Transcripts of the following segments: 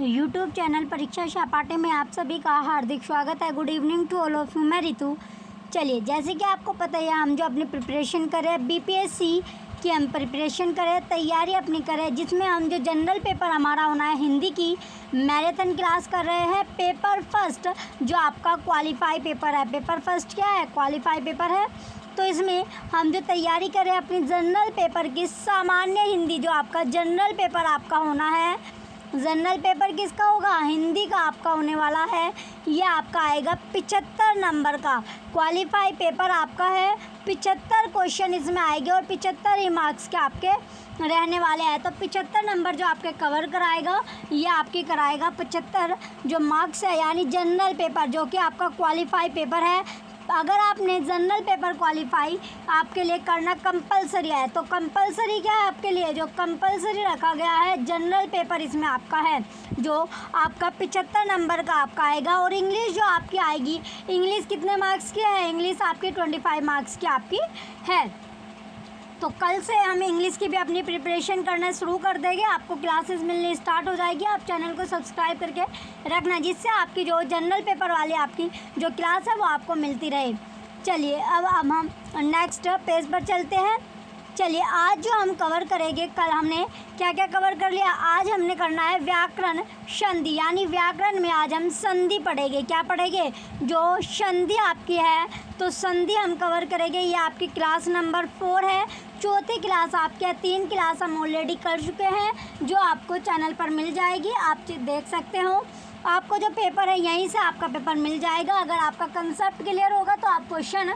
YouTube channel परीक्षा सपाटे में आप सभी का हार्दिक स्वागत है। Good evening to all of you. मैं रितु। चलिए, जैसे कि आपको पता है, हम जो अपनी प्रिपरेशन करें बीपीएससी की, हम प्रिपरेशन करें, तैयारी अपनी करें, जिसमें हम जो जनरल पेपर हमारा होना है हिंदी की मैराथन क्लास कर रहे हैं। पेपर फर्स्ट जो आपका क्वालिफाई पेपर है, पेपर फर्स्ट क्या है? क्वालिफाई पेपर है। तो इसमें हम जो तैयारी करें अपनी जनरल पेपर की, सामान्य हिंदी जो आपका जनरल पेपर आपका होना है, जनरल पेपर किसका होगा? हिंदी का आपका होने वाला है। ये आपका आएगा 75 नंबर का क्वालिफाई पेपर आपका है। 75 क्वेश्चन इसमें आएंगे और 75 ही मार्क्स के आपके रहने वाले हैं। तो 75 नंबर जो आपके कवर कराएगा, ये आपके कराएगा 75 जो मार्क्स है, यानी जनरल पेपर जो कि आपका क्वालिफाई पेपर है। अगर आपने जनरल पेपर क्वालिफाई आपके लिए करना कंपलसरी है, तो कंपलसरी क्या है आपके लिए? जो कंपलसरी रखा गया है जनरल पेपर इसमें आपका है, जो आपका 75 नंबर का आपका आएगा। और इंग्लिश जो आपकी आएगी, इंग्लिश कितने मार्क्स की है? इंग्लिश आपकी 25 मार्क्स की आपकी है। तो कल से हम इंग्लिश की भी अपनी प्रिपरेशन करना शुरू कर देंगे। आपको क्लासेस मिलनी स्टार्ट हो जाएगी। आप चैनल को सब्सक्राइब करके रखना, जिससे आपकी जो जनरल पेपर वाली आपकी जो क्लास है वो आपको मिलती रहे। चलिए, अब हम नेक्स्ट पेज पर चलते हैं। चलिए, आज जो हम कवर करेंगे, कल हमने क्या क्या कवर कर लिया, आज हमने करना है व्याकरण संधि, यानी व्याकरण में आज हम संधि पढ़ेंगे। क्या पढ़ेंगे? जो संधि आपकी है, तो संधि हम कवर करेंगे। ये आपकी क्लास नंबर 4 है। चौथी क्लास आपके 3 क्लास हम ऑलरेडी कर चुके हैं, जो आपको चैनल पर मिल जाएगी। आप देख सकते हो, आपको जो पेपर है यहीं से आपका पेपर मिल जाएगा। अगर आपका कंसेप्ट क्लियर होगा तो आप क्वेश्चन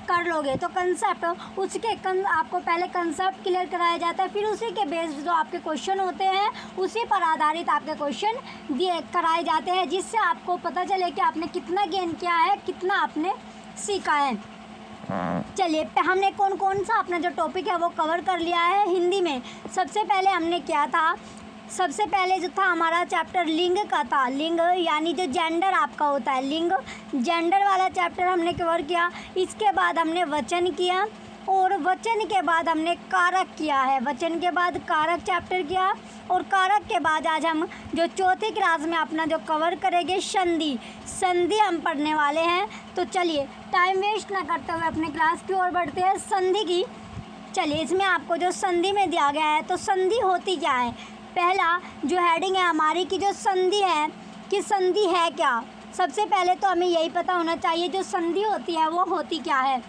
कर लोगे। तो कंसेप्ट उसके आपको पहले कंसेप्ट क्लियर कराया जाता है, फिर उसी के बेस्ड जो आपके क्वेश्चन होते हैं उसी पर आधारित आपके क्वेश्चन दिए कराए जाते हैं, जिससे आपको पता चले कि आपने कितना गेन किया है, कितना आपने सीखा है। चलिए, हमने कौन कौन सा अपना जो टॉपिक है वो कवर कर लिया है हिंदी में। सबसे पहले हमने क्या था, सबसे पहले जो था हमारा चैप्टर लिंग का था। लिंग यानी जो जेंडर आपका होता है, लिंग जेंडर वाला चैप्टर हमने कवर किया। इसके बाद हमने वचन किया, और वचन के बाद हमने कारक किया है। वचन के बाद कारक चैप्टर किया, और कारक के बाद आज हम जो चौथी क्लास में अपना जो कवर करेंगे संधि, संधि हम पढ़ने वाले हैं। तो चलिए, टाइम वेस्ट ना करते हुए अपने क्लास की ओर बढ़ते हैं संधि की। चलिए, इसमें आपको जो संधि में दिया गया है, तो संधि होती क्या है? पहला जो हेडिंग है हमारी कि जो संधि है, कि संधि है क्या। सबसे पहले तो हमें यही पता होना चाहिए जो संधि होती है वो होती क्या है।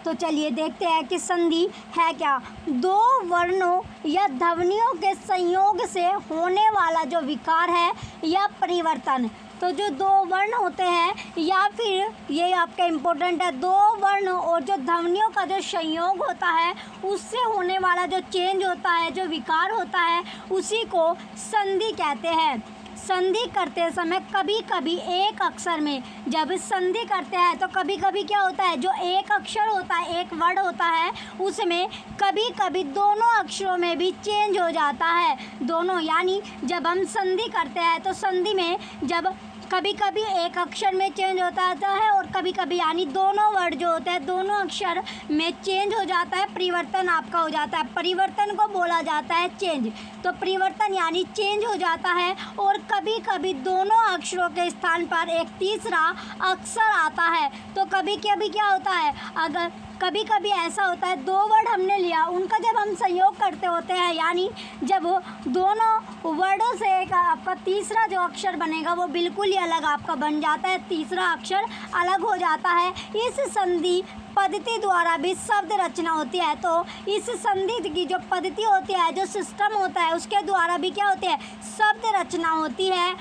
तो चलिए देखते हैं कि संधि है क्या। दो वर्णों या ध्वनियों के संयोग से होने वाला जो विकार है या परिवर्तन। तो जो दो वर्ण होते हैं, या फिर ये आपका इम्पोर्टेंट है, दो वर्ण और जो ध्वनियों का जो संयोग होता है उससे होने वाला जो चेंज होता है, जो विकार होता है, उसी को संधि कहते हैं। संधि करते समय कभी कभी एक अक्षर में, जब संधि करते हैं तो कभी कभी क्या होता है, जो एक अक्षर होता है, एक वर्ड होता है, उसमें कभी कभी दोनों अक्षरों में भी चेंज हो जाता है। दोनों, यानी जब हम संधि करते हैं तो संधि में जब कभी कभी एक अक्षर में चेंज होता है, और कभी कभी यानी दोनों वर्ड जो होते हैं दोनों अक्षर में चेंज हो जाता है, परिवर्तन आपका हो जाता है। परिवर्तन को बोला जाता है चेंज। तो परिवर्तन यानी चेंज हो जाता है, और कभी कभी दोनों अक्षरों के स्थान पर एक तीसरा अक्षर आता है। तो कभी कभी क्या होता है, अगर कभी कभी ऐसा होता है, दो वर्ड हमने लिया, उनका जब हम संयोग करते होते हैं, यानी जब दोनों वर्डों से एक आपका तीसरा जो अक्षर बनेगा वो बिल्कुल ही अलग आपका बन जाता है, तीसरा अक्षर अलग हो जाता है। इस संधि पद्धति द्वारा भी शब्द रचना होती है। तो इस संधि की जो पद्धति होती है, जो सिस्टम होता है, उसके द्वारा भी क्या होती है, शब्द रचना होती है।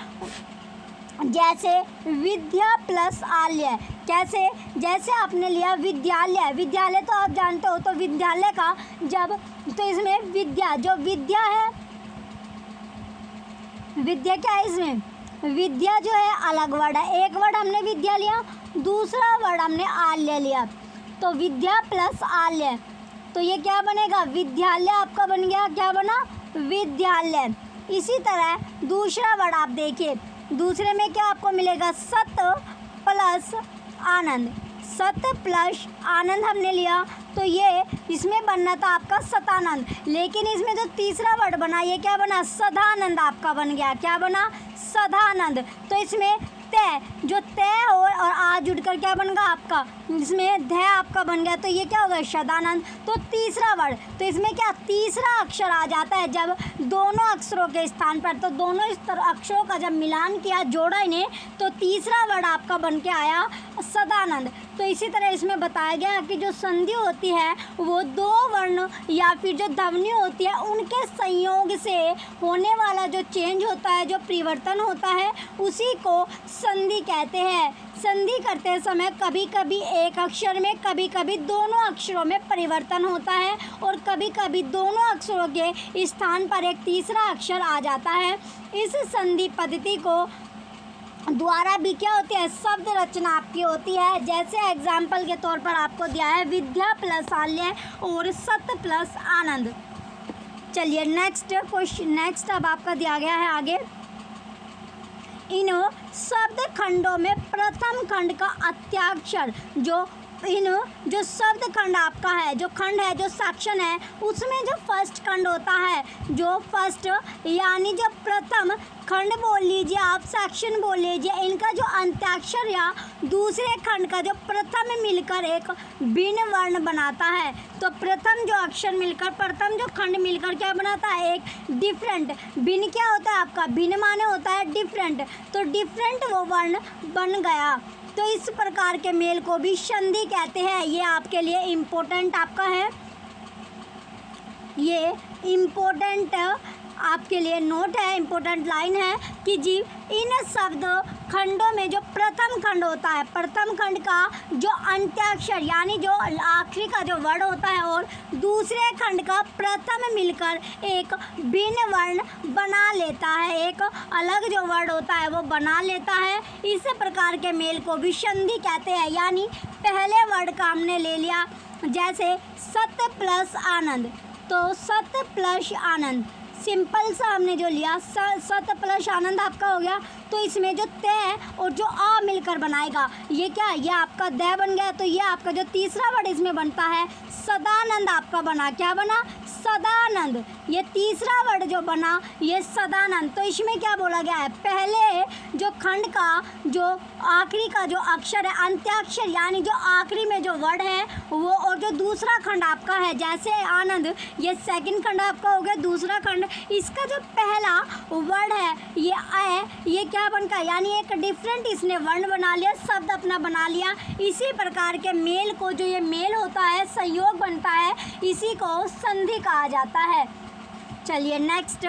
जैसे विद्या प्लस आल्य, कैसे? जैसे आपने लिया विद्यालय, विद्यालय तो आप जानते हो, तो विद्यालय का जब, तो इसमें विद्या, जो विद्या है, विद्या क्या है इसमें, विद्या जो है अलग वर्ड है। एक वर्ड हमने विद्या लिया, दूसरा वर्ड हमने आल्य लिया, तो विद्या प्लस आल्य, तो ये क्या बनेगा, विद्यालय आपका बन गया। क्या बना? विद्यालय। इसी तरह दूसरा वर्ड आप देखिए, दूसरे में क्या आपको मिलेगा, सत प्लस आनंद, सत प्लस आनंद हमने लिया तो ये इसमें बनना था आपका सतानंद, लेकिन इसमें जो तीसरा वर्ड बना ये क्या बना, सदानंद आपका बन गया। क्या बना, सदानंद। तो इसमें तय, जो तय और आ जुड़कर क्या बन गया आपका, इसमें ध आपका बन गया, तो ये क्या होगा, सदानंद। तो तीसरा वर्ड, तो इसमें क्या तीसरा अक्षर आ जाता है जब दोनों अक्षरों के स्थान पर, तो दोनों अक्षरों का जब मिलान किया, जोड़ा इन्हें, तो तीसरा वर्ड आपका बन के आया सदानंद। तो इसी तरह इसमें बताया गया कि जो संधि होती है वो दो वर्ण या फिर जो ध्वनि होती है उनके संयोग से होने वाला जो चेंज होता है, जो परिवर्तन होता है, उसी को संधि कहते हैं। संधि करते समय कभी कभी एक अक्षर में, कभी कभी दोनों अक्षरों में परिवर्तन होता है और कभी कभी दोनों अक्षरों के स्थान पर एक तीसरा अक्षर आ जाता है। इस संधि पद्धति को द्वारा भी क्या होती है, शब्द रचना आपकी होती है। जैसे एग्जाम्पल के तौर पर आपको दिया है विद्या प्लस आल्य और सत प्लस आनंद। चलिए नेक्स्ट क्वेश्चन, नेक्स्ट अब आपका दिया गया है आगे, इन शब्द खंडों में प्रथम खंड का अत्याक्षर, जो शब्द खंड आपका है, जो खंड है, जो सेक्शन है, उसमें जो फर्स्ट खंड होता है, जो फर्स्ट यानी जो प्रथम खंड बोल लीजिए आप, सेक्शन बोल लीजिए, इनका जो अंत्याक्षर या दूसरे खंड का जो प्रथम मिलकर एक भिन्न वर्ण बनाता है। तो प्रथम जो अक्षर मिलकर, प्रथम जो खंड मिलकर क्या बनाता है, एक डिफरेंट। भिन्न क्या होता है आपका, भिन्न माने होता है डिफरेंट, तो डिफरेंट वो वर्ण बन गया। तो इस प्रकार के मेल को भी संधि कहते हैं। ये आपके लिए इम्पोर्टेंट आपका है, ये इम्पोर्टेंट आपके लिए नोट है, इम्पोर्टेंट लाइन है कि जी इन शब्द खंडों में जो प्रथम खंड होता है, प्रथम खंड का जो अंत्याक्षर यानी जो आखिरी का जो वर्ड होता है और दूसरे खंड का प्रथम मिलकर एक भिन्न वर्ण बना लेता है, एक अलग जो वर्ड होता है वो बना लेता है। इस प्रकार के मेल को भी संधि कहते हैं। यानी पहले वर्ड का हमने ले लिया, जैसे सत प्लस आनंद, तो सत प्लस आनंद सिंपल सा हमने जो लिया, सत प्लस आनंद आपका हो गया। तो इसमें जो तय और जो आ मिलकर बनाएगा, ये क्या, ये आपका द बन गया। तो ये आपका जो तीसरा वर्ड इसमें बनता है सदानंद आपका बना। क्या बना, सदानंद। ये तीसरा वर्ड जो बना ये सदानंद। तो इसमें क्या बोला गया है, पहले जो खंड का जो आखिरी का जो अक्षर है, अंत्याक्षर यानी जो आखिरी में जो वर्ड है वो, और जो दूसरा खंड आपका है जैसे आनंद, ये सेकंड खंड आपका हो गया। दूसरा खंड, इसका जो पहला वर्ड है ये अ, ये क्या बनता है, यानी एक डिफरेंट इसने वर्ण बना लिया, शब्द अपना बना लिया। इसी प्रकार के मेल को, जो ये मेल होता है, संयोग बनता है, इसी को संधि कहा जाता है। चलिए नेक्स्ट,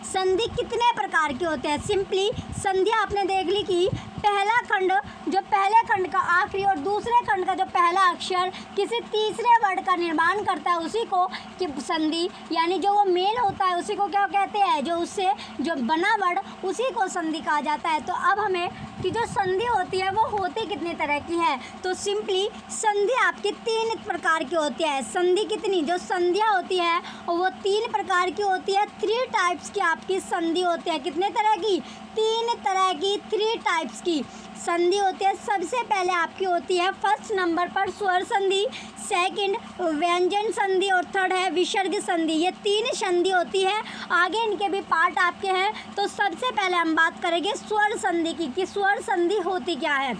संधि कितने प्रकार के होते हैं। सिंपली संधि आपने देख ली कि पहला खंड, जो पहले खंड का आखिरी और दूसरे खंड का जो पहला अक्षर किसी तीसरे वर्ड का निर्माण करता है, उसी को कि संधि यानी जो वो मेल होता है उसी को क्या कहते हैं, जो उससे जो बना वर्ड उसी को संधि कहा जाता है। तो अब हमें कि जो संधि होती है वो होती कितनी तरह की है, तो सिंपली संधि आपकी 3 प्रकार की होती है। संधि कितनी, जो संधियाँ होती है वो 3 प्रकार की होती है। 3 टाइप्स की आपकी संधि होती है। कितने तरह की, 3 तरह की, 3 टाइप्स की संधि होती है। सबसे पहले आपकी होती है फर्स्ट नंबर पर स्वर संधि, सेकंड व्यंजन संधि और थर्ड है विसर्ग संधि। ये 3 संधि होती है। आगे इनके भी पार्ट आपके हैं। तो सबसे पहले हम बात करेंगे स्वर संधि की कि स्वर संधि होती क्या है।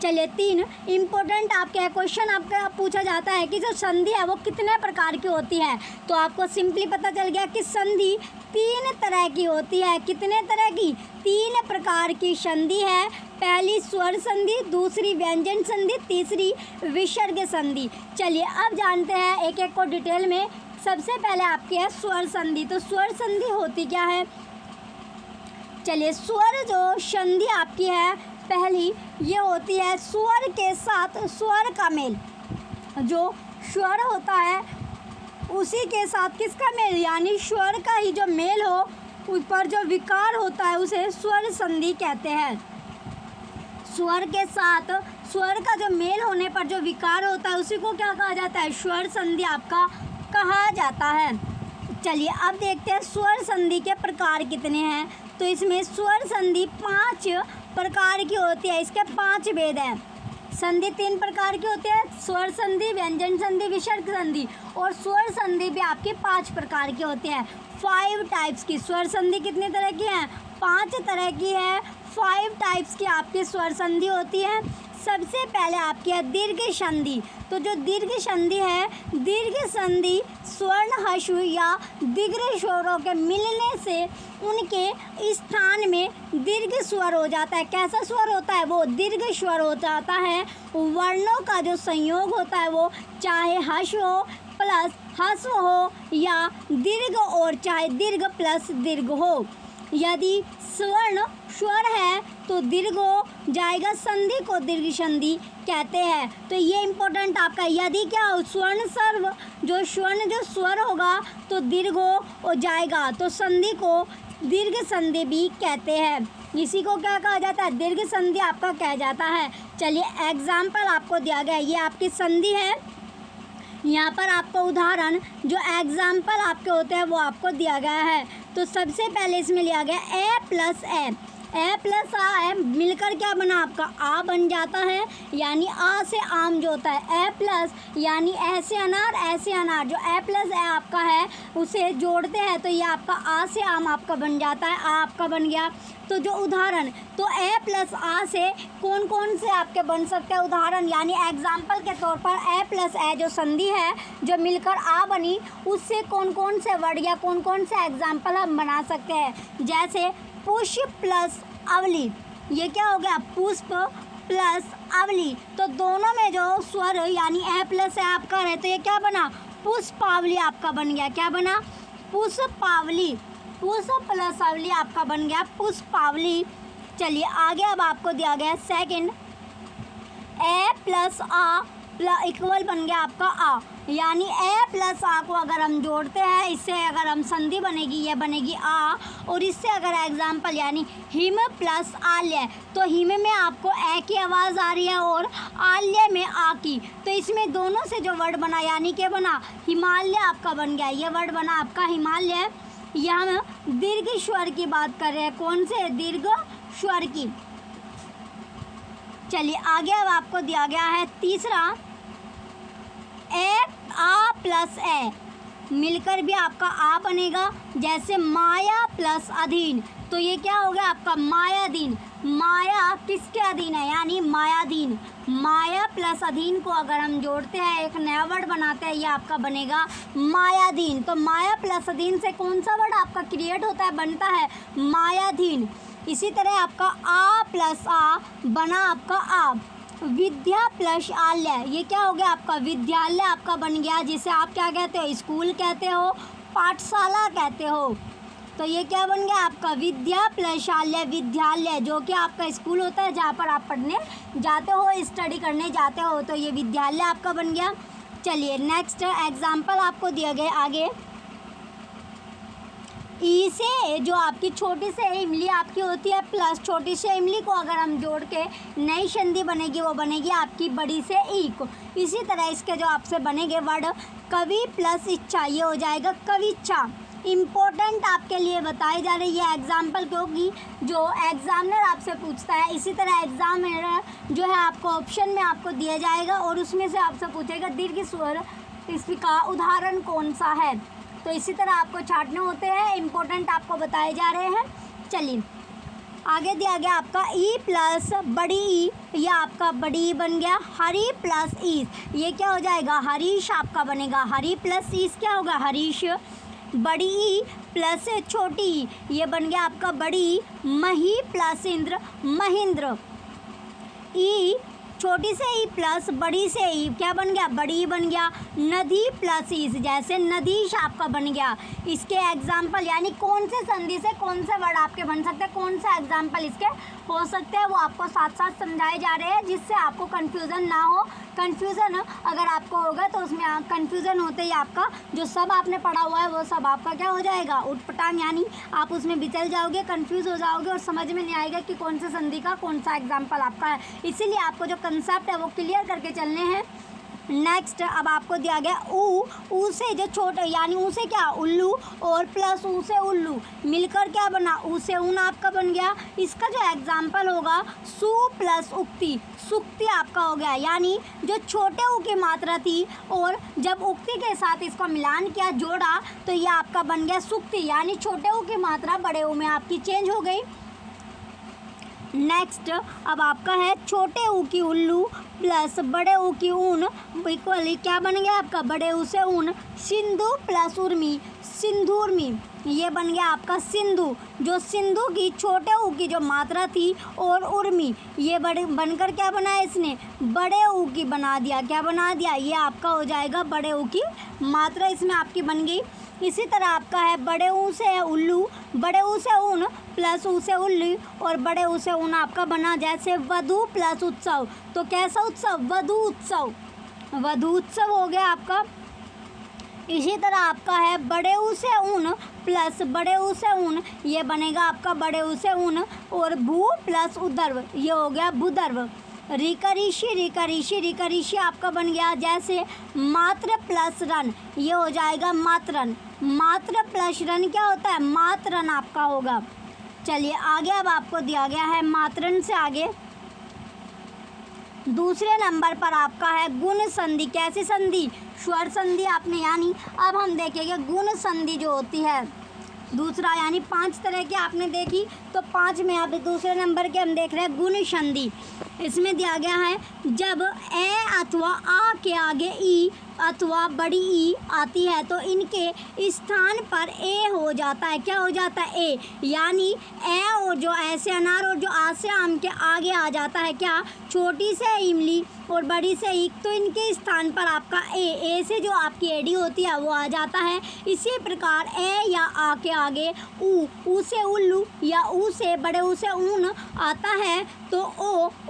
चलिए 3 इम्पोर्टेंट आपके क्वेश्चन आपका पूछा जाता है कि जो संधि है वो कितने प्रकार की होती है। तो आपको सिंपली पता चल गया कि संधि 3 तरह की होती है। कितने तरह की, 3 प्रकार की संधि है। पहली स्वर संधि, दूसरी व्यंजन संधि, तीसरी विसर्ग संधि। चलिए अब जानते हैं एक एक को डिटेल में। सबसे पहले आपकी है स्वर संधि। तो स्वर संधि होती क्या है, चलिए स्वर जो संधि आपकी है पहली ये होती है स्वर के साथ स्वर का मेल। जो स्वर होता है उसी के साथ किसका मेल, यानी स्वर का ही जो मेल हो उस पर जो विकार होता है उसे स्वर संधि कहते हैं। स्वर के साथ स्वर का जो मेल होने पर जो विकार होता है उसी को क्या कहा जाता है, स्वर संधि आपका कहा जाता है। चलिए अब देखते हैं स्वर संधि के प्रकार कितने हैं। तो इसमें स्वर संधि 5 प्रकार की होती है। इसके 5 भेद हैं। संधि 3 प्रकार की होती है, स्वर संधि, व्यंजन संधि, विसर्ग संधि। और स्वर संधि भी आपकी 5 प्रकार की होती है। 5 टाइप्स की स्वर संधि कितनी तरह की है? 5 तरह की है। 5 टाइप्स की आपकी स्वर संधि होती है। सबसे पहले आपकी है दीर्घ संधि। तो जो दीर्घ संधि है, दीर्घ संधि स्वर्ण हश्व या दीर्घ स्वरों के मिलने से उनके स्थान में दीर्घ स्वर हो जाता है। कैसा स्वर होता है? वो दीर्घ स्वर हो जाता है। वर्णों का जो संयोग होता है वो चाहे हश्व हो प्लस ह्रस्व हो या दीर्घ और चाहे दीर्घ प्लस दीर्घ हो। यदि स्वर्ण स्वर है तो दीर्घ हो जाएगा, संधि को दीर्घ संधि कहते हैं। तो ये इम्पोर्टेंट आपका, यदि क्या हो स्वर्ण सर्व जो स्वर होगा तो दीर्घ हो जाएगा, तो संधि को दीर्घ संधि भी कहते हैं। इसी को क्या कहा जाता है? दीर्घ संधि आपका कहा जाता है। चलिए एग्जाम्पल आपको दिया गया है, ये आपकी संधि है। यहाँ पर आपको उदाहरण जो एग्जाम्पल आपके होते हैं वो आपको दिया गया है। तो सबसे पहले इसमें लिया गया ए प्लस आ है, मिलकर क्या बना आपका आ बन जाता है। यानी आ से आम जो होता है, ए प्लस यानी ऐसे अनार जो ए प्लस ए आपका है उसे जोड़ते हैं तो ये आपका आ से आम आपका बन जाता है, आ आपका बन गया। तो जो उदाहरण, तो ए प्लस आ से कौन कौन से आपके बन सकते हैं उदाहरण, यानी एग्जाम्पल के तौर पर ए प्लस ए जो संधि है जो मिलकर आ बनी, उससे कौन कौन से वर्ड या कौन कौन से एग्जाम्पल हम बना सकते हैं। जैसे पुष्प प्लस अवली, ये क्या हो गया? पुष्प प्लस अवली। तो दोनों में जो स्वर यानी ए प्लस ए आपका है तो ये क्या बना? पुष्पावली आपका बन गया। क्या बना? पुष्पावली। पुष्प प्लस अवली आपका बन गया पुष्पावली। चलिए आगे अब आपको दिया गया सेकंड, ए प्लस आ इक्वल बन गया आपका आ, यानी ए प्लस आ को अगर हम जोड़ते हैं, इससे अगर हम संधि बनेगी ये बनेगी आ, और इससे अगर एग्जाम्पल यानी हिम प्लस आल्य, तो हिम में आपको ए की आवाज़ आ रही है और आल्य में आ की, तो इसमें दोनों से जो वर्ड बना यानी कि बना हिमालय आपका बन गया। ये वर्ड बना आपका हिमालय। यह हम दीर्घ स्वर की बात कर रहे हैं, कौन से? दीर्घ स्वर की। चलिए आगे अब आपको दिया गया है तीसरा, ए आ प्लस ए, मिलकर भी आपका आ बनेगा। जैसे माया प्लस अधीन, तो ये क्या हो गया आपका? मायाधीन। माया किसके अधीन है? यानी मायाधीन। माया प्लस अधीन को अगर हम जोड़ते हैं एक नया वर्ड बनाते हैं, ये आपका बनेगा मायाधीन। तो माया प्लस अधीन से कौन सा वर्ड आपका क्रिएट होता है, बनता है? मायाधीन। इसी तरह आपका आ प्लस आ बना आपका आ। विद्या प्लस आल्य, ये क्या हो गया आपका? विद्यालय आपका बन गया, जिसे आप क्या कहते हो? स्कूल कहते हो, पाठशाला कहते हो। तो ये क्या बन गया आपका? विद्या प्लस आल्य, विद्यालय, जो कि आपका स्कूल होता है जहाँ पर आप पढ़ने जाते हो, स्टडी करने जाते हो, तो ये विद्यालय आपका बन गया। चलिए नेक्स्ट एग्जाम्पल आपको दिया गया आगे, ई से जो आपकी छोटी से इमली आपकी होती है प्लस छोटी से इमली को अगर हम जोड़ के नई संधि बनेगी वो बनेगी आपकी बड़ी से ई को। इसी तरह इसके जो आपसे बनेंगे वर्ड कवि प्लस इच्छा, ये हो जाएगा कविच्छा। इम्पोर्टेंट आपके लिए बताई जा रही है एग्जाम्पल, क्योंकि जो एग्जामिनर आपसे पूछता है, इसी तरह एग्जामिनर जो है आपको ऑप्शन में आपको दिया जाएगा और उसमें से आपसे पूछेगा दीर्घ स्वर इसका उदाहरण कौन सा है। तो इसी तरह आपको छांटने होते हैं, इम्पोर्टेंट आपको बताए जा रहे हैं। चलिए आगे दिया गया आपका ई प्लस बड़ी ई, यह आपका बड़ी ई बन गया। हरी प्लस ईस, ये क्या हो जाएगा? हरीश आपका बनेगा। हरी प्लस ईस क्या होगा? हरीश। बड़ी ई प्लस छोटी ई, ये बन गया आपका बड़ी। मही प्लस इंद्र, महेंद्र। ई छोटी से ई प्लस बड़ी से ई क्या बन गया? बड़ी बन गया। नदी प्लस ईस, जैसे नदीश आपका बन गया। इसके एग्जाम्पल यानी कौन से संधि से कौन से वर्ड आपके बन सकते हैं, कौन सा एग्जाम्पल इसके हो सकते हैं, वो आपको साथ साथ समझाए जा रहे हैं जिससे आपको कन्फ्यूज़न ना हो। कन्फ्यूज़न अगर आपको होगा तो उसमें कन्फ्यूज़न होते ही आपका जो सब आपने पढ़ा हुआ है वो सब आपका क्या हो जाएगा? उटपटांग, यानी आप उसमें बिचल जाओगे, कन्फ्यूज़ हो जाओगे और समझ में नहीं आएगा कि कौन से संधि का कौन सा एग्जाम्पल आपका है। इसीलिए आपको जो कंसेप्ट है वो क्लियर करके चलने हैं। नेक्स्ट अब आपको दिया गया ऊ से जो छोटा यानी ऊ से क्या उल्लू और प्लस ऊ से उल्लू मिलकर क्या बना ऊ से ऊन आपका बन गया। इसका जो एग्जाम्पल होगा सु प्लस उक्ति, सुक्ति आपका हो गया, यानी जो छोटे ऊ की मात्रा थी और जब उक्ति के साथ इसको मिलान किया जोड़ा तो ये आपका बन गया सुक्ति, यानी छोटे ऊ की मात्रा बड़े ऊ में आपकी चेंज हो गई। नेक्स्ट अब आपका है छोटे ऊ की उल्लू प्लस बड़े ऊ की ऊन इक्वली क्या बन गया आपका बड़े ऊ से ऊन, सिंधु प्लस उर्मी, सिंधुर्मी, ये बन गया आपका सिंधु, जो सिंधु की छोटे ऊ की जो मात्रा थी और उर्मी ये बड़े बनकर क्या बनाया इसने बड़े ऊ की बना दिया, क्या बना दिया ये आपका हो जाएगा बड़े ऊ की मात्रा इसमें आपकी बन गई। इसी तरह आपका है बड़े ऊ से है उल्लू, बड़े ऊ से ऊन प्लस ऊ से उल्लू और बड़े ऊ से ऊन आपका बना जैसे वधु प्लस उत्सव, तो कैसा उत्सव वधु उत्सव, वधु उत्सव हो गया आपका। इसी तरह आपका है बड़े ऊ से ऊन प्लस बड़े ऊ से ऊन ये बनेगा आपका बड़े ऊ से ऊन और भू प्लस उदर्व ये हो गया भूदर्व। रिकरिशी रिकरिशी रिकरिशी आपका बन गया जैसे मात्र प्लस रन ये हो जाएगा मात्रन, मात्र प्लस रन क्या होता है मात्रन आपका होगा। चलिए आगे अब आपको दिया गया है मात्रन से आगे दूसरे नंबर पर आपका है गुण संधि। कैसी संधि स्वर संधि आपने, यानी अब हम देखेंगे गुण संधि जो होती है दूसरा, यानी 5 तरह की आपने देखी तो 5 में आप दूसरे नंबर के हम देख रहे हैं गुण संधि। इसमें दिया गया है जब ए अथवा आ के आगे ई अथवा बड़ी ई आती है तो इनके स्थान पर ए हो जाता है, क्या हो जाता है ए, यानी ए और जो ऐसे अनार और जो आ से आम के आगे आ जाता है क्या छोटी से इमली और बड़ी से ईख, तो इनके स्थान पर आपका ए से जो आपकी एडी होती है वो आ जाता है। इसी प्रकार ए या आ के आगे ऊ से उल्लू या ऊ से बड़े ऊ से ऊन आता है तो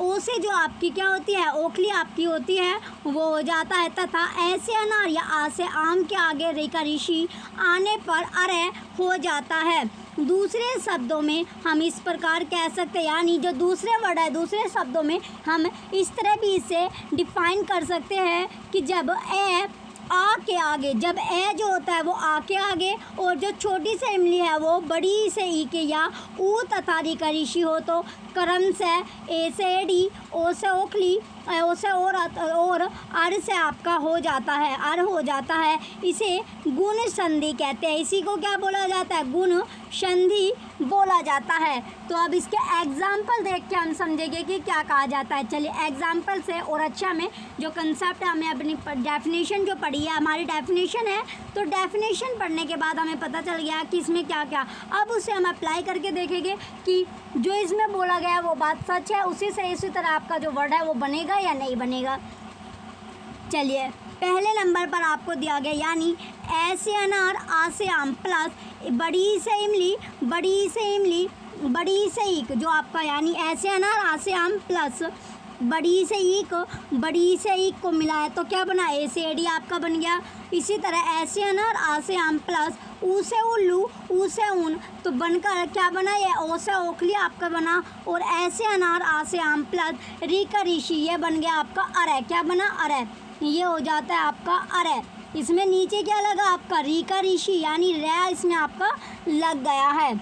ओ से जो आपकी क्या होती है ओखली आपकी होती है वो हो जाता है, तथा ऐसे अनार या आ से आम के आगे रिकरिशी आने पर अरे हो जाता है। दूसरे शब्दों में हम इस प्रकार कह सकते हैं, यानी जो दूसरे वर्ड है दूसरे शब्दों में हम इस तरह भी इसे डिफाइन कर सकते हैं कि जब ए आ के आगे, जब ए जो होता है वो आ के आगे और जो छोटी से इमली है वो बड़ी से ई के या ऊ तथा रिकरिशी हो तो क्रम से ए से एडी ओ से ओखली ओ से और अर से आपका हो जाता है, अर हो जाता है। इसे गुण संधि कहते हैं, इसी को क्या बोला जाता है गुण संधि बोला जाता है। तो अब इसके एग्जाम्पल देख के हम समझेंगे कि क्या कहा जाता है। चलिए एग्जाम्पल से और अच्छा में जो कंसेप्ट हमें अपनी डेफिनेशन जो पढ़ी है हमारी डेफिनेशन है, तो डेफिनेशन पढ़ने के बाद हमें पता चल गया कि इसमें क्या क्या, अब उसे हम अप्लाई करके देखेंगे कि जो इसमें बोला गया है वो बात सच है, उसी से इसी तरह आपका जो वर्ड है वो बनेगा या नहीं बनेगा। चलिए पहले नंबर पर आपको दिया गया, यानी ऐसे अनार आ से आम प्लस बड़ी से इमली बड़ी से इमली बड़ी से ईख, जो आपका यानी ऐसे अनार आ से आम प्लस बड़ी से ईख को मिलाया तो क्या बना ए से एडी आपका बन गया। इसी तरह ऐसे अनार आ से आम प्लस ऊ से उल्लू ऊ से ऊन तो बनकर क्या बना ये ओ से ओखली आपका बना, और ऐसे अनार आ से आम प्लस रिकरिशी ये बन गया आपका अरे, क्या बना अरे, ये हो जाता है आपका अरे। इसमें नीचे क्या लगा आपका रिकरिशी यानी रे इसमें आपका लग गया है।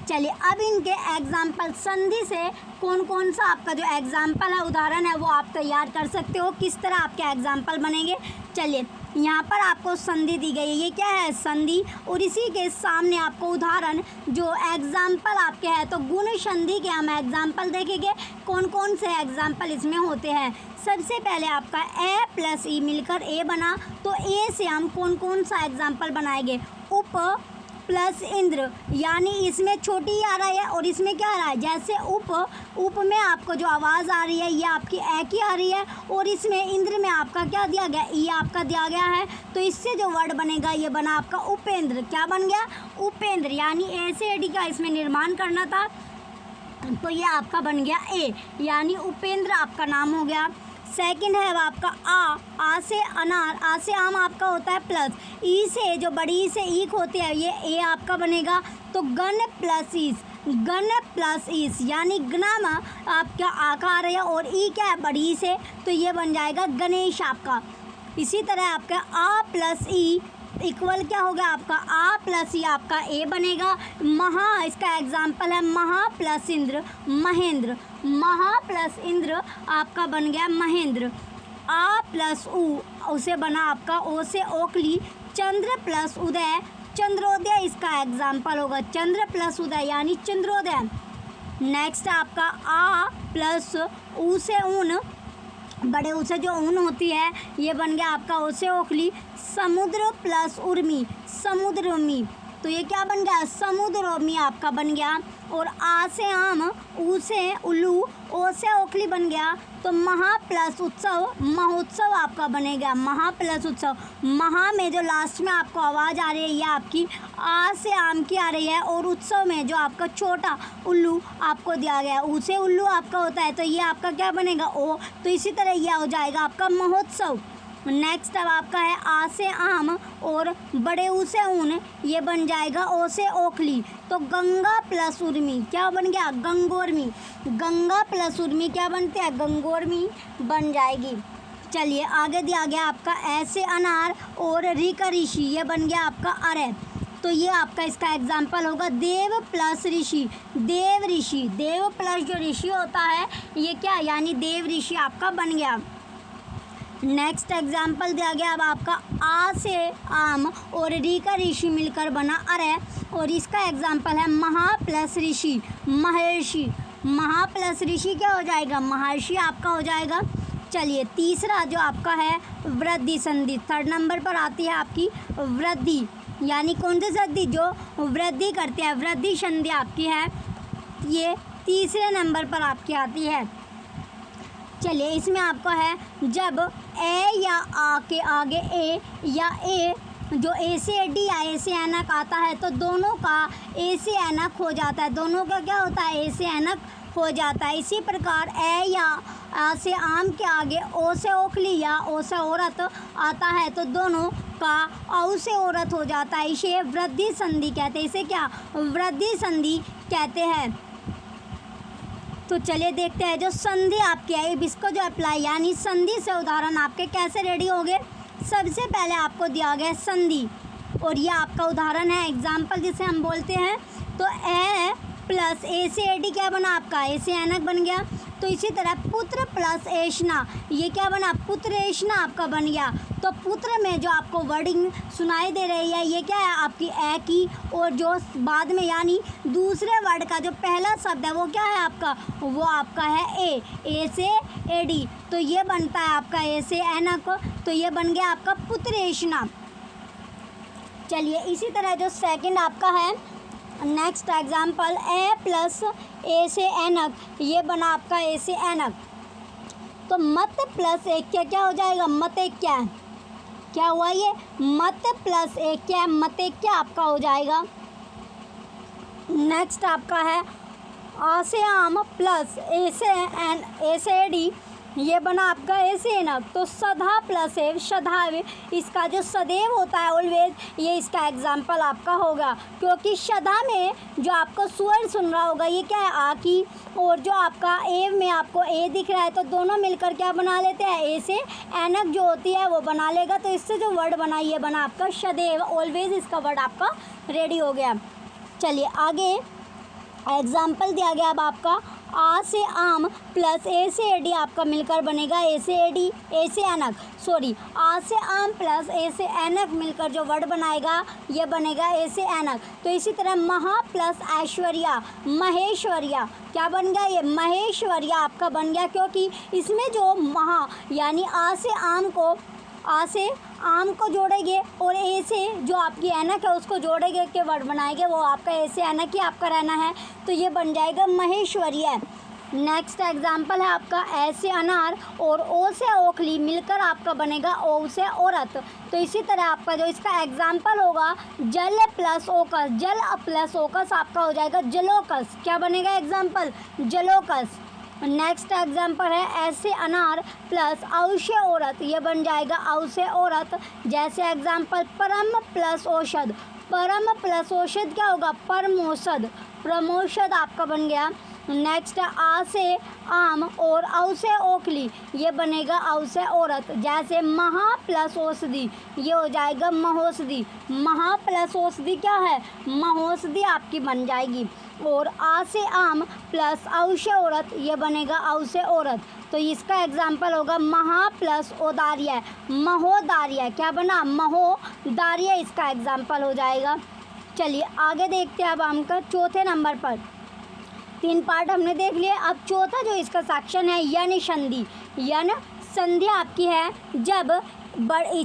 चलिए अब इनके एग्जाम्पल संधि से कौन कौन सा आपका जो एग्जाम्पल है उदाहरण है वो आप तैयार कर सकते हो, किस तरह आपके एग्जाम्पल बनेंगे। चलिए यहाँ पर आपको संधि दी गई है, ये क्या है संधि, और इसी के सामने आपको उदाहरण जो एग्जाम्पल आपके हैं तो गुण संधि के हम एग्जाम्पल देखेंगे कौन कौन से एग्जाम्पल इसमें होते हैं। सबसे पहले आपका ए प्लस ई मिलकर ए बना, तो ए से हम कौन कौन सा एग्जाम्पल बनाएंगे, उप प्लस इंद्र, यानी इसमें छोटी आ रहा है और इसमें क्या आ रहा है जैसे उप में आपको जो आवाज़ आ रही है ये आपकी ए की आ रही है और इसमें इंद्र में आपका क्या दिया गया ई आपका दिया गया है, तो इससे जो वर्ड बनेगा ये बना आपका उपेंद्र, क्या बन गया उपेंद्र, यानी ए से एडी का इसमें निर्माण करना था तो ये आपका बन गया ए, यानी उपेंद्र आपका नाम हो गया। सेकंड है अब आपका आ से अनार आ से आम आपका होता है प्लस ई से जो बड़ी से ईख होती है ये ए आपका बनेगा, तो गण प्लस ईस गण प्लस ईस यानी गणम आपका आकार है और ई क्या है बड़ी से, तो ये बन जाएगा गणेश आपका। इसी तरह आपका आ प्लस ई इक्वल क्या होगा आपका आ प्लस ई आपका ए बनेगा। महा इसका एग्जाम्पल है महा प्लस इंद्र महेंद्र, महा प्लस इंद्र आपका बन गया महेंद्र। आ प्लस उ उसे बना आपका ओ से ओखली। चंद्र प्लस उदय चंद्रोदय इसका एग्जाम्पल होगा, चंद्र प्लस उदय यानी चंद्रोदय। नेक्स्ट आपका आ प्लस ऊ से ऊन, बड़े ऊ से जो ऊन होती है ये बन गया आपका ओ से ओखली। समुद्र प्लस उर्मी समुद्रमी, तो ये क्या बन गया समुद्रोमी आपका बन गया। और आ से आम ऊ से उल्लू ओ से ओखली बन गया। तो महा प्लस उत्सव महोत्सव आपका बनेगा, महा प्लस उत्सव। महा में जो लास्ट में आपको आवाज़ आ रही है ये आपकी आ से आम की आ रही है, और उत्सव में जो आपका छोटा उल्लू आपको दिया गया है ऊ से उल्लू आपका होता है, तो ये आपका क्या बनेगा ओ। तो इसी तरह यह हो जाएगा आपका महोत्सव। नेक्स्ट अब आपका है आ से आम और बड़े ऊ से ऊन, ये बन जाएगा ओ से ओखली। तो गंगा प्लस उर्मी क्या बन गया गंगोर्मी, गंगा प्लस उर्मी क्या बनते हैं गंगोर्मी बन जाएगी। चलिए आगे दिया गया आपका ऐसे अनार और री का ऋषि, ये बन गया आपका अरे। तो ये आपका इसका एग्जाम्पल होगा देव प्लस ऋषि, देव ऋषि, देव प्लस जो ऋषि होता है ये क्या यानी देव ऋषि आपका बन गया। नेक्स्ट एग्जाम्पल दिया गया अब आपका आ से आम और री का ऋषि मिलकर बना अरे, और इसका एग्जाम्पल है महा प्लस ऋषि महर्षि, महा प्लस ऋषि क्या हो जाएगा महर्षि आपका हो जाएगा। चलिए तीसरा जो आपका है वृद्धि संधि, थर्ड नंबर पर आती है आपकी वृद्धि, यानी कौन सी संधि जो वृद्धि करते हैं, वृद्धि संधि आपकी है, ये तीसरे नंबर पर आपकी आती है। चलिए इसमें आपका है जब ए या आ के आगे ए या ए जो ए से डी या ए से एनक आता है तो दोनों का ए से एनक हो जाता है, दोनों का क्या होता है ए से एनक हो जाता है। इसी प्रकार ए या आ से आम के आगे ओ से ओखली या ओ से औरत आता है तो दोनों का औ से औरत हो जाता है, इसे वृद्धि संधि कहते हैं, इसे क्या वृद्धि संधि कहते हैं। तो चलिए देखते हैं जो संधि आपकी है इसको जो अप्लाई यानी संधि से उदाहरण आपके कैसे रेडी होंगे। सबसे पहले आपको दिया गया संधि और ये आपका उदाहरण है एग्जाम्पल जिसे हम बोलते हैं। तो ए प्लस ए से ए डी क्या बना आपका ए से एनक बन गया। तो इसी तरह पुत्र प्लस एशना ये क्या बना पुत्र एशना आपका बन गया। तो पुत्र में जो आपको वर्डिंग सुनाई दे रही है ये क्या है आपकी ए की, और जो बाद में यानी दूसरे वर्ड का जो पहला शब्द है वो क्या है आपका वो आपका है ए से ए डी, तो ये बनता है आपका ए से एनक, तो ये बन गया आपका पुत्र एशना। चलिए इसी तरह जो सेकंड आपका है नेक्स्ट एग्जाम्पल ए प्लस ए से एनक, ये बना आपका ए से एनक। तो मत प्लस एक क्या हो जाएगा मत एक क्या हुआ ये मत प्लस एक क्या मत एक क्या आपका हो जाएगा। नेक्स्ट आपका है आ से आम प्लस ए से ए डी, ये बना आपका ए से एनक। तो सदा प्लस एव सदैव, इसका जो सदैव होता है ऑलवेज, ये इसका एग्जाम्पल आपका होगा, क्योंकि सदा में जो आपको स्वर सुन रहा होगा ये क्या है आ की, और जो आपका एव में आपको ए दिख रहा है तो दोनों मिलकर क्या बना लेते हैं ए से एनक जो होती है वो बना लेगा। तो इससे जो वर्ड बना ये बना आपका सदैव, ऑलवेज इसका वर्ड आपका रेडी हो गया। चलिए आगे एग्जाम्पल दिया गया अब आपका आ से आम प्लस ए से ए डी आपका मिलकर बनेगा ए से ए डी ए से एनक, सॉरी आ से आम प्लस ए से एनक मिलकर जो वर्ड बनाएगा ये बनेगा ए से एनक। तो इसी तरह महा प्लस ऐश्वर्या महेश्वर्या क्या बन गया ये महेश्वर्या आपका बन गया, क्योंकि इसमें जो महा यानी आ से आम को जोड़ेंगे और ए से जो आपकी एनक है उसको जोड़ेंगे के वर्ड बनाएंगे वो आपका ए से एनक ही आपका रहना है, तो ये बन जाएगा महेश्वर्य। नेक्स्ट एग्जाम्पल है आपका ए से अनार और ओ से ओखली मिलकर आपका बनेगा ओ से औरत। तो इसी तरह आपका जो इसका एग्जाम्पल होगा जल प्लस ओकस, जल प्लस ओकस आपका हो जाएगा जलोकस, क्या बनेगा एग्जाम्पल जलोकस। नेक्स्ट एग्जाम्पल है ऐसे अनार प्लस औषे औरत, ये बन जाएगा औषे औरत। जैसे एग्जाम्पल परम प्लस औषध, परम प्लस औषध क्या होगा परम औषध। प्रमोशद आपका बन गया। नेक्स्ट आ से आम और औ से ओखली, ये बनेगा औ से औरत। जैसे महा प्लस औषधि, ये हो जाएगा महोषधि। महा प्लस औषधि क्या है, महोषधि आपकी बन जाएगी। और आ से आम प्लस औ से औरत, ये बनेगा औ से औरत। तो इसका एग्जाम्पल होगा महा प्लस ओदार्य, महोदार्य। क्या बना, महोदार्य इसका एग्जाम्पल हो जाएगा। चलिए आगे देखते हैं अब हम चौथे नंबर पर। 3 पार्ट हमने देख लिए। अब चौथा जो इसका सेक्शन है यन संधि। यन संधि आपकी है जब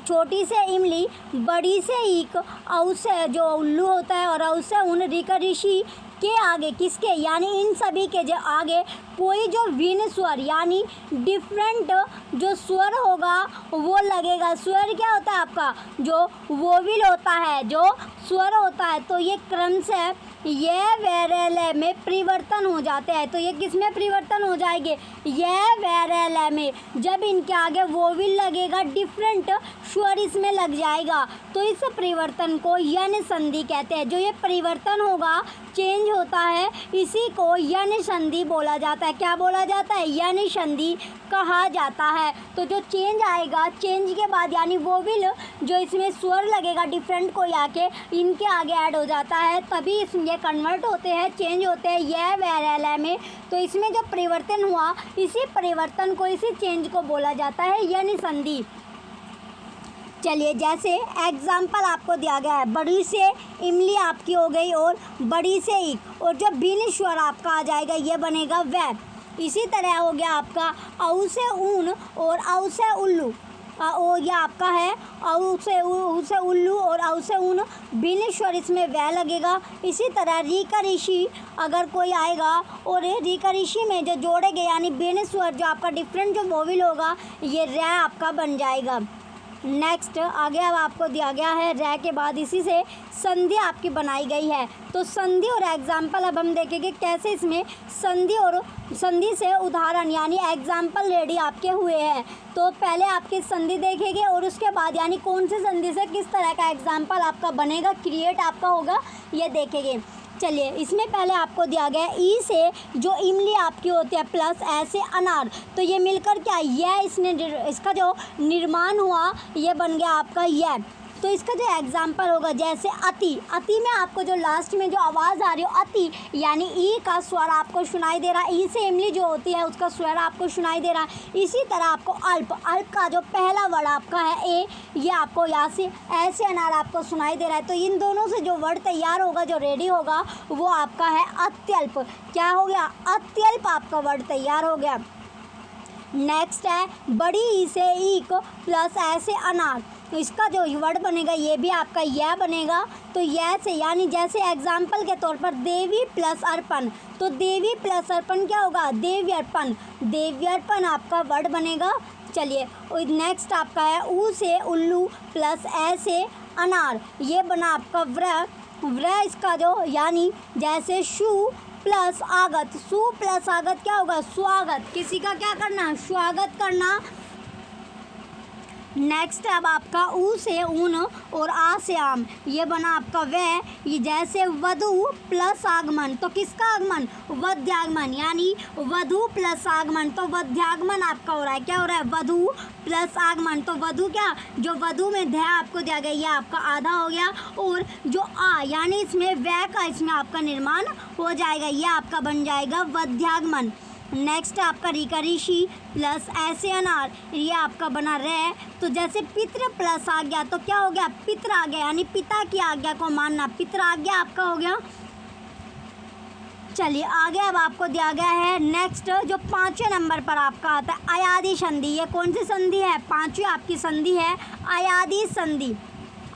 छोटी से इमली, बड़ी से ईक, औ से जो उल्लू होता है और औ से उन, ऋक ऋषि के आगे किसके, यानी इन सभी के जो आगे कोई जो भिन्न स्वर यानी डिफरेंट जो स्वर होगा वो लगेगा। स्वर क्या होता है आपका, जो वोविल होता है, जो स्वर होता है। तो ये क्रम से ये वैरल में परिवर्तन हो जाते हैं। तो ये किस में परिवर्तन हो जाएंगे, यह वैरल में। जब इनके आगे वोविल लगेगा, डिफरेंट स्वर इसमें लग जाएगा, तो इस परिवर्तन को यन संधि कहते हैं। जो ये परिवर्तन होगा, चेंज होता है, इसी को यन संधि बोला जाता है। क्या बोला जाता है, यन संधि कहा जाता है। तो जो चेंज आएगा, चेंज के बाद यानी वोविल जो इसमें स्वर लगेगा डिफरेंट को आके इनके आगे ऐड हो जाता है, तभी इसमें कन्वर्ट होते हैं, चेंज होते हैं यह वैरल में। तो इसमें जो परिवर्तन हुआ, इसी परिवर्तन को, इसी चेंज को बोला जाता है यन संधि। चलिए जैसे एग्जाम्पल आपको दिया गया है, बड़ी से इमली आपकी हो गई और बड़ी से ईक, और जो भिन्न स्वर आपका आ जाएगा ये बनेगा वै। इसी तरह हो गया आपका औ से ऊन और औ से उल्लू, ओ ये आपका है औ से उल्लू और औ से ऊन, भिन्न स्वर इसमें वै लगेगा। इसी तरह री का ऋषि अगर कोई आएगा और री का ऋषि में जो जोड़े गए यानी भिन्न स्वर जो आपका डिफरेंट जो वोविल होगा, ये रै आपका बन जाएगा। नेक्स्ट आगे अब आपको दिया गया है रै के बाद इसी से संधि आपकी बनाई गई है। तो संधि और एग्जाम्पल अब हम देखेंगे कैसे इसमें संधि और संधि से उदाहरण यानी एग्जाम्पल रेडी आपके हुए हैं। तो पहले आपकी संधि देखेंगे और उसके बाद यानी कौन सी संधि से किस तरह का एग्जाम्पल आपका बनेगा, क्रिएट आपका होगा, ये देखेंगे। चलिए इसमें पहले आपको दिया गया है ई से जो इमली आपकी होती है प्लस ऐसे अनार, तो ये मिलकर क्या यह इसका जो निर्माण हुआ ये बन गया आपका यह। तो इसका जो एग्जाम्पल होगा जैसे अति, अति में आपको जो लास्ट में जो आवाज़ आ रही हो अति यानी ई का स्वर आपको सुनाई दे रहा है, ई से इमली जो होती है उसका स्वर आपको सुनाई दे रहा है। इसी तरह आपको अल्प, अल्प का जो पहला वर्ड आपका है ए, ये आपको यहाँ से ऐसे अनार आपको सुनाई दे रहा है। तो इन दोनों से जो वर्ड तैयार होगा, जो रेडी होगा, वो आपका है अत्यल्प। क्या हो गया, अत्यल्प आपका वर्ड तैयार हो गया। नेक्स्ट है बड़ी ई से ईक प्लस ऐसे अनार, तो इसका जो वर्ड बनेगा ये भी आपका यह बनेगा। तो यह से यानी जैसे एग्जाम्पल के तौर पर देवी प्लस अर्पण, तो देवी प्लस अर्पण क्या होगा, देव्यर्पण, देव्यर्पण आपका वर्ड बनेगा। चलिए नेक्स्ट आपका है ऊ से उल्लू प्लस ऐ से अनार, ये बना आपका व्र, व्र इसका जो यानी जैसे शु प्लस आगत, सु प्लस आगत क्या होगा, स्वागत, किसी का क्या करना, स्वागत करना। नेक्स्ट अब आपका ऊ से ऊन और आ से आम, ये बना आपका वह, ये जैसे वधु प्लस आगमन, तो किसका आगमन, वध्यागमन, यानी वधु प्लस आगमन, तो वध्यागमन आपका हो रहा है। क्या हो रहा है, वधु प्लस आगमन। तो वधु क्या, जो वधु में ध्या आपको दिया गया ये आपका आधा हो गया, और जो आ यानी इसमें वह का इसमें आपका निर्माण हो जाएगा, ये आपका बन जाएगा वध्यागमन। नेक्स्ट आपका ऋका ऋषि प्लस ऐसे अनार, ये आपका बना रह। तो जैसे पितृ प्लस आ गया तो क्या हो गया, पितृ आ गया, यानी पिता की आज्ञा को मानना, पितृ आज्ञा आपका हो गया। चलिए आगे अब आपको दिया गया है नेक्स्ट जो 5वें नंबर पर आपका आता है अयादि संधि। ये कौन सी संधि है, 5वीं आपकी संधि है अयादि संधि।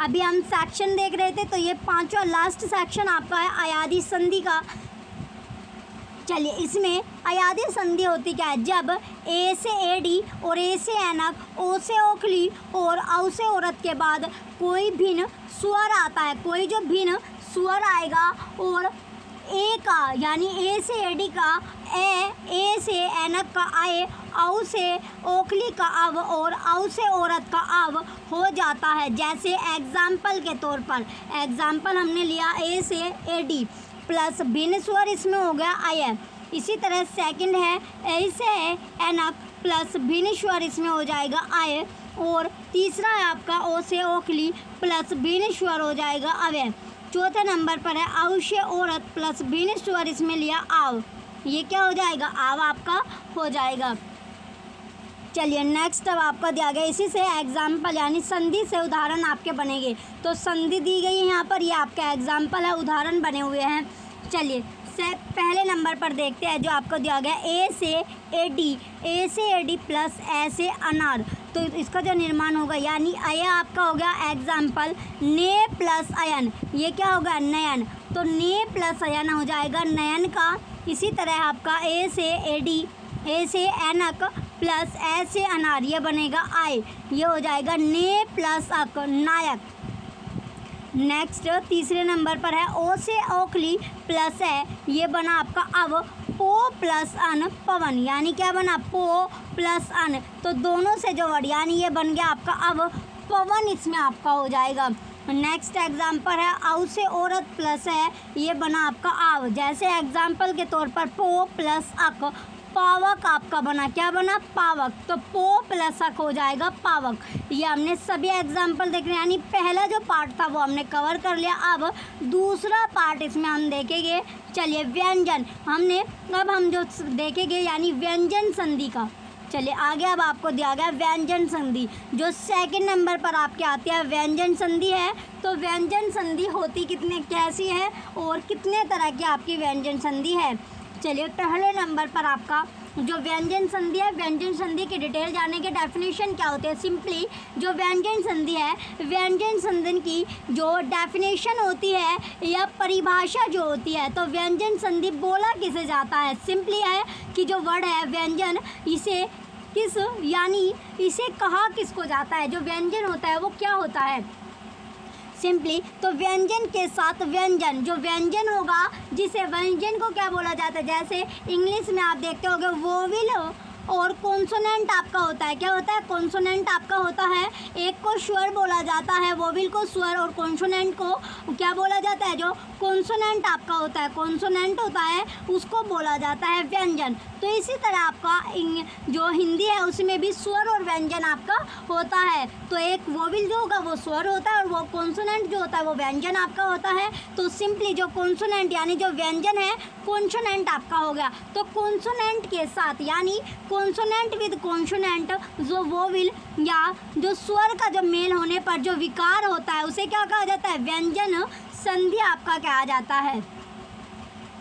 अभी हम सेक्शन देख रहे थे, तो ये 5वां लास्ट सेक्शन आपका है अयादि संधि का। चलिए इसमें अयादि संधि होती क्या है, जब ए से एडी और ए से ऐनक, ओ से ओखली और औ से औरत के बाद कोई भिन्न स्वर आता है, कोई जो भिन्न स्वर आएगा और ए का यानी ए से एडी का ए से ऐनक का आए, औ से ओखली का अव और औ से औरत का अव हो जाता है। जैसे एग्जाम्पल के तौर पर, एग्जाम्पल हमने लिया ए से एडी, प्लस भिन्न स्वर इसमें हो गया अय। इसी तरह सेकंड है ए से ऐनक प्लस भिन्न स्वर इसमें हो जाएगा आय। और तीसरा है आपका ओ से ओखली प्लस भिन्न स्वर हो जाएगा अवय। चौथे नंबर पर है आव से औरत प्लस भिन्न स्वर इसमें लिया आव, ये क्या हो जाएगा आव आपका हो जाएगा। चलिए नेक्स्ट अब आपको दिया गया इसी से एग्जाम्पल यानी संधि से उदाहरण आपके बनेंगे। तो संधि दी गई है यहाँ पर, ये आपका एग्जाम्पल है, उदाहरण बने हुए हैं। चलिए पहले नंबर पर देखते हैं जो आपको दिया गया ए से ए डी प्लस ए से अनार। तो इसका जो निर्माण होगा यानी अय आपका हो गया एग्जाम्पल ने प्लस अयन, ये क्या होगा नयन। तो ने प्लस अयन हो जाएगा नयन का। इसी तरह आपका ए से एडी ए से ऐनक प्लस ए से अनार, ये बनेगा आय, ये हो जाएगा ने प्लस अक नायक। नेक्स्ट तीसरे नंबर पर है ओ से ओखली प्लस है, ये बना आपका अब पो प्लस अन पवन, यानी क्या बना पो प्लस अन। तो दोनों से जो वर्ड यानी ये बन गया आपका अब पवन, इसमें आपका हो जाएगा। नेक्स्ट एग्जाम्पल है आउ से औरत प्लस है, ये बना आपका आव। जैसे एग्जाम्पल के तौर पर पो प्लस अक पावक आपका बना, क्या बना पावक। तो पो प्लस अक हो जाएगा पावक। ये हमने सभी एग्जाम्पल देख रहे हैं, यानी पहला जो पार्ट था वो हमने कवर कर लिया। अब दूसरा पार्ट इसमें हम देखेंगे। चलिए व्यंजन अब हम जो देखेंगे यानी व्यंजन संधि का। चलिए आगे अब आपको दिया गया व्यंजन संधि, जो सेकंड नंबर पर आपके आती है व्यंजन संधि है। तो व्यंजन संधि होती कैसी है और कितने तरह की आपकी व्यंजन संधि है। चलिए पहले नंबर पर आपका जो व्यंजन संधि है, व्यंजन संधि की डिटेल जानने के डेफिनेशन क्या होते हैं। सिंपली जो व्यंजन संधि है, व्यंजन संधि की जो डेफिनेशन होती है या परिभाषा जो होती है, तो व्यंजन संधि बोला किसे जाता है। सिंपली है कि जो वर्ड है व्यंजन, इसे किस यानी इसे कहा किसको जाता है। जो व्यंजन होता है वो क्या होता है सिंपली, तो व्यंजन के साथ व्यंजन, जो व्यंजन होगा जिसे व्यंजन को क्या बोला जाता है। जैसे इंग्लिश में आप देखते होंगे वोविल और कॉन्सोनेंट आपका होता है, क्या होता है कॉन्सोनेंट आपका होता है। एक को स्वर बोला जाता है, वोविल को स्वर, और कॉन्सोनेंट को क्या बोला जाता है, जो कॉन्सोनेंट आपका होता है, कॉन्सोनेंट होता है उसको बोला जाता है व्यंजन। तो इसी तरह आपका जो हिंदी है उसमें भी स्वर और व्यंजन आपका होता है। तो एक वोविल जो होगा वो स्वर होता है और वो कॉन्सोनेंट जो होता है वो व्यंजन आपका होता है। तो सिंपली जो कॉन्सोनेंट यानी जो व्यंजन है कॉन्सोनेंट आपका हो गया। तो कॉन्सोनेंट के साथ यानी कॉन्सोनेंट विद कॉन्सोनेंट, जो वोविल या जो स्वर का जो मेल होने पर जो विकार होता है उसे क्या कहा जाता है, व्यंजन संधि आपका कहा जाता है।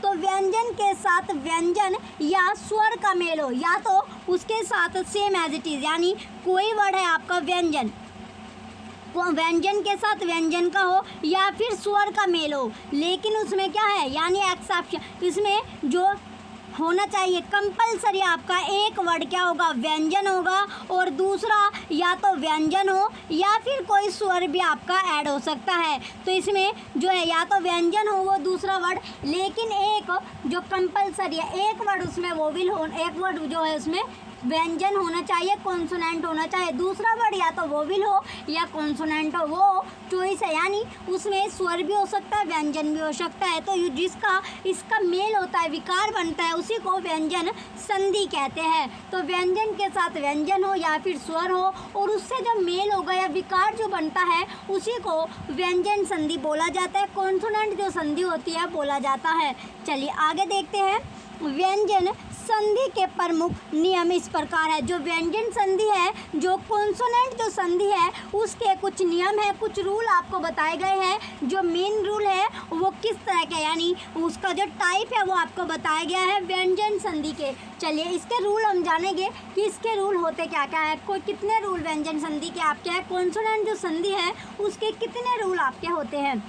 तो व्यंजन के साथ व्यंजन या स्वर का मेल हो, या तो उसके साथ सेम एज इट इज़, यानी कोई वर्ड है आपका व्यंजन, व्यंजन के साथ व्यंजन का हो या फिर स्वर का मेल हो, लेकिन उसमें क्या है यानी एक्सेप्शन, इसमें जो होना चाहिए कंपलसरी आपका एक वर्ड क्या होगा व्यंजन होगा, और दूसरा या तो व्यंजन हो या फिर कोई स्वर भी आपका ऐड हो सकता है। तो इसमें जो है या तो व्यंजन हो वो दूसरा वर्ड, लेकिन एक जो कंपलसरी है एक वर्ड उसमें वोविल हो, एक वर्ड जो है उसमें व्यंजन होना चाहिए, कॉन्सोनेंट होना चाहिए। दूसरा वर्ड या तो वोविल हो या कॉन्सोनेंट हो, वो चॉइस है, यानी उसमें स्वर भी हो सकता है व्यंजन भी हो सकता है। तो जिसका इसका मेल होता है विकार बनता है उसी को व्यंजन संधि कहते हैं। तो व्यंजन के साथ व्यंजन हो या फिर स्वर हो और उससे जो मेल होगा या विकार जो बनता है उसी को व्यंजन संधि बोला जाता है। कॉन्सोनेंट जो संधि होती है बोला जाता है। चलिए आगे देखते हैं। व्यंजन संधि के प्रमुख नियम इस प्रकार है। जो व्यंजन संधि है, जो कॉन्सोनेंट जो संधि है उसके कुछ नियम है, कुछ रूल आपको बताए गए हैं। जो मेन रूल है वो किस तरह का, यानी उसका जो टाइप है वो आपको बताया गया है व्यंजन संधि के। चलिए इसके रूल हम जानेंगे कि इसके रूल होते क्या क्या है। कोई कितने रूल व्यंजन संधि के आपके हैं, कॉन्सोनेंट जो संधि है उसके कितने रूल आपके होते हैं,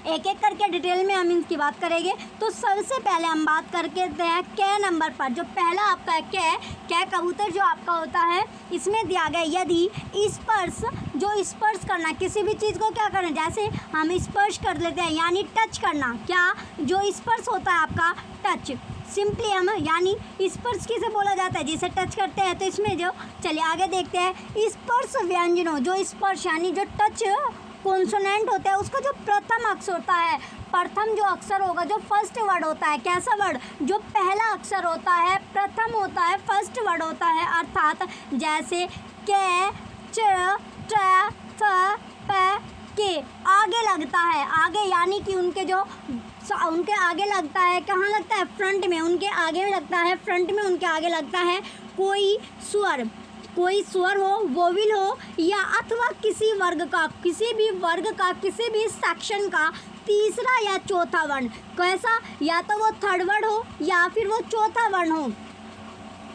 एक एक करके डिटेल में हम इनकी बात करेंगे। तो सबसे पहले हम बात करके हैं कै नंबर पर। जो पहला आपका है कै कबूतर जो आपका होता है, इसमें दिया गया यदि स्पर्श, जो स्पर्श करना किसी भी चीज़ को क्या करना, जैसे हम स्पर्श कर लेते हैं यानी टच करना, क्या जो स्पर्श होता है आपका टच। सिंपली हम यानी स्पर्श किसे बोला जाता है, जिसे टच करते हैं। तो इसमें जो चलिए आगे देखते हैं स्पर्श व्यंजनों, जो स्पर्श यानी जो टच कॉन्सोनेंट होता है उसका जो प्रथम अक्षर होता है, प्रथम जो अक्षर होगा, जो फर्स्ट वर्ड होता है, कैसा वर्ड, जो पहला अक्षर होता है, प्रथम होता है, फर्स्ट वर्ड होता है। अर्थात जैसे के, च, ट, थ, प, के आगे लगता है, आगे यानी कि उनके आगे लगता है, कहाँ लगता है, फ्रंट में, उनके आगे लगता है, फ्रंट में उनके आगे लगता है कोई स्वर हो, वोविल हो या अथवा किसी वर्ग का, किसी भी वर्ग का, किसी भी सेक्शन का तीसरा या चौथा वर्ण, कैसा, या तो वो थर्ड वर्ड हो या फिर वो चौथा वर्ण हो,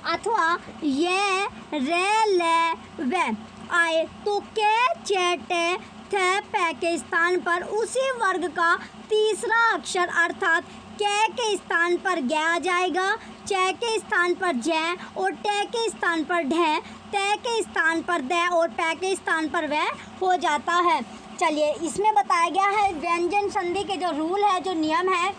अथवा ये रे ले वे आए तो के चे टे थे पे के स्थान पर उसी वर्ग का तीसरा अक्षर अर्थात के स्थान पर ग आ जाएगा, च के स्थान पर जय और टे के स्थान पर ढ, ते के स्थान पर द और पै के स्थान पर वह हो जाता है। चलिए इसमें बताया गया है व्यंजन संधि के जो रूल है, जो नियम है।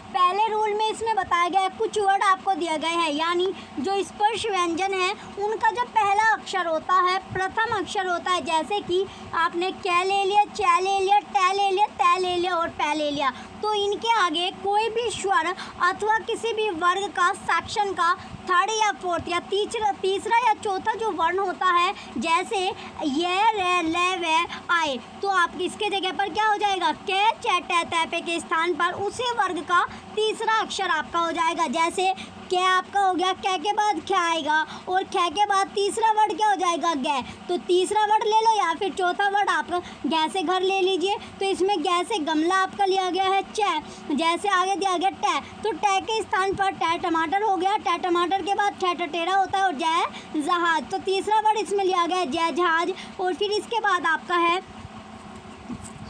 पहले रूल में इसमें बताया गया है, कुछ वर्ड आपको दिए गए हैं, यानी जो स्पर्श व्यंजन है उनका जो पहला अक्षर होता है, प्रथम अक्षर होता है, जैसे कि आपने कै ले लिया, च ले लिया, ट ले लिया, त ले लिया और पै ले लिया, तो इनके आगे कोई भी स्वर अथवा किसी भी वर्ग का, सेक्शन का थर्ड या फोर्थ या तीसरा या चौथा जो वर्ण होता है, जैसे ये रे ले वे आए, तो आप इसके जगह पर क्या हो जाएगा, के च ट त पे के स्थान पर उसी वर्ग का तीसरा अक्षर आपका हो जाएगा। जैसे क्या आपका हो गया, कै के बाद क्या आएगा और कै के बाद तीसरा वर्ड क्या हो जाएगा, ग, तो तीसरा वर्ड ले लो या फिर चौथा वर्ड आप ग से घर ले लीजिए। तो इसमें ग से गमला आपका लिया गया है, च, जैसे आगे दिया गया ट, तो ट के स्थान पर ट टमाटर हो गया, ट टमाटर के बाद ठ टटेरा होता है और जय जहाज, तो तीसरा वर्ड इसमें लिया गया है जय जहाज। और फिर इसके बाद आपका है,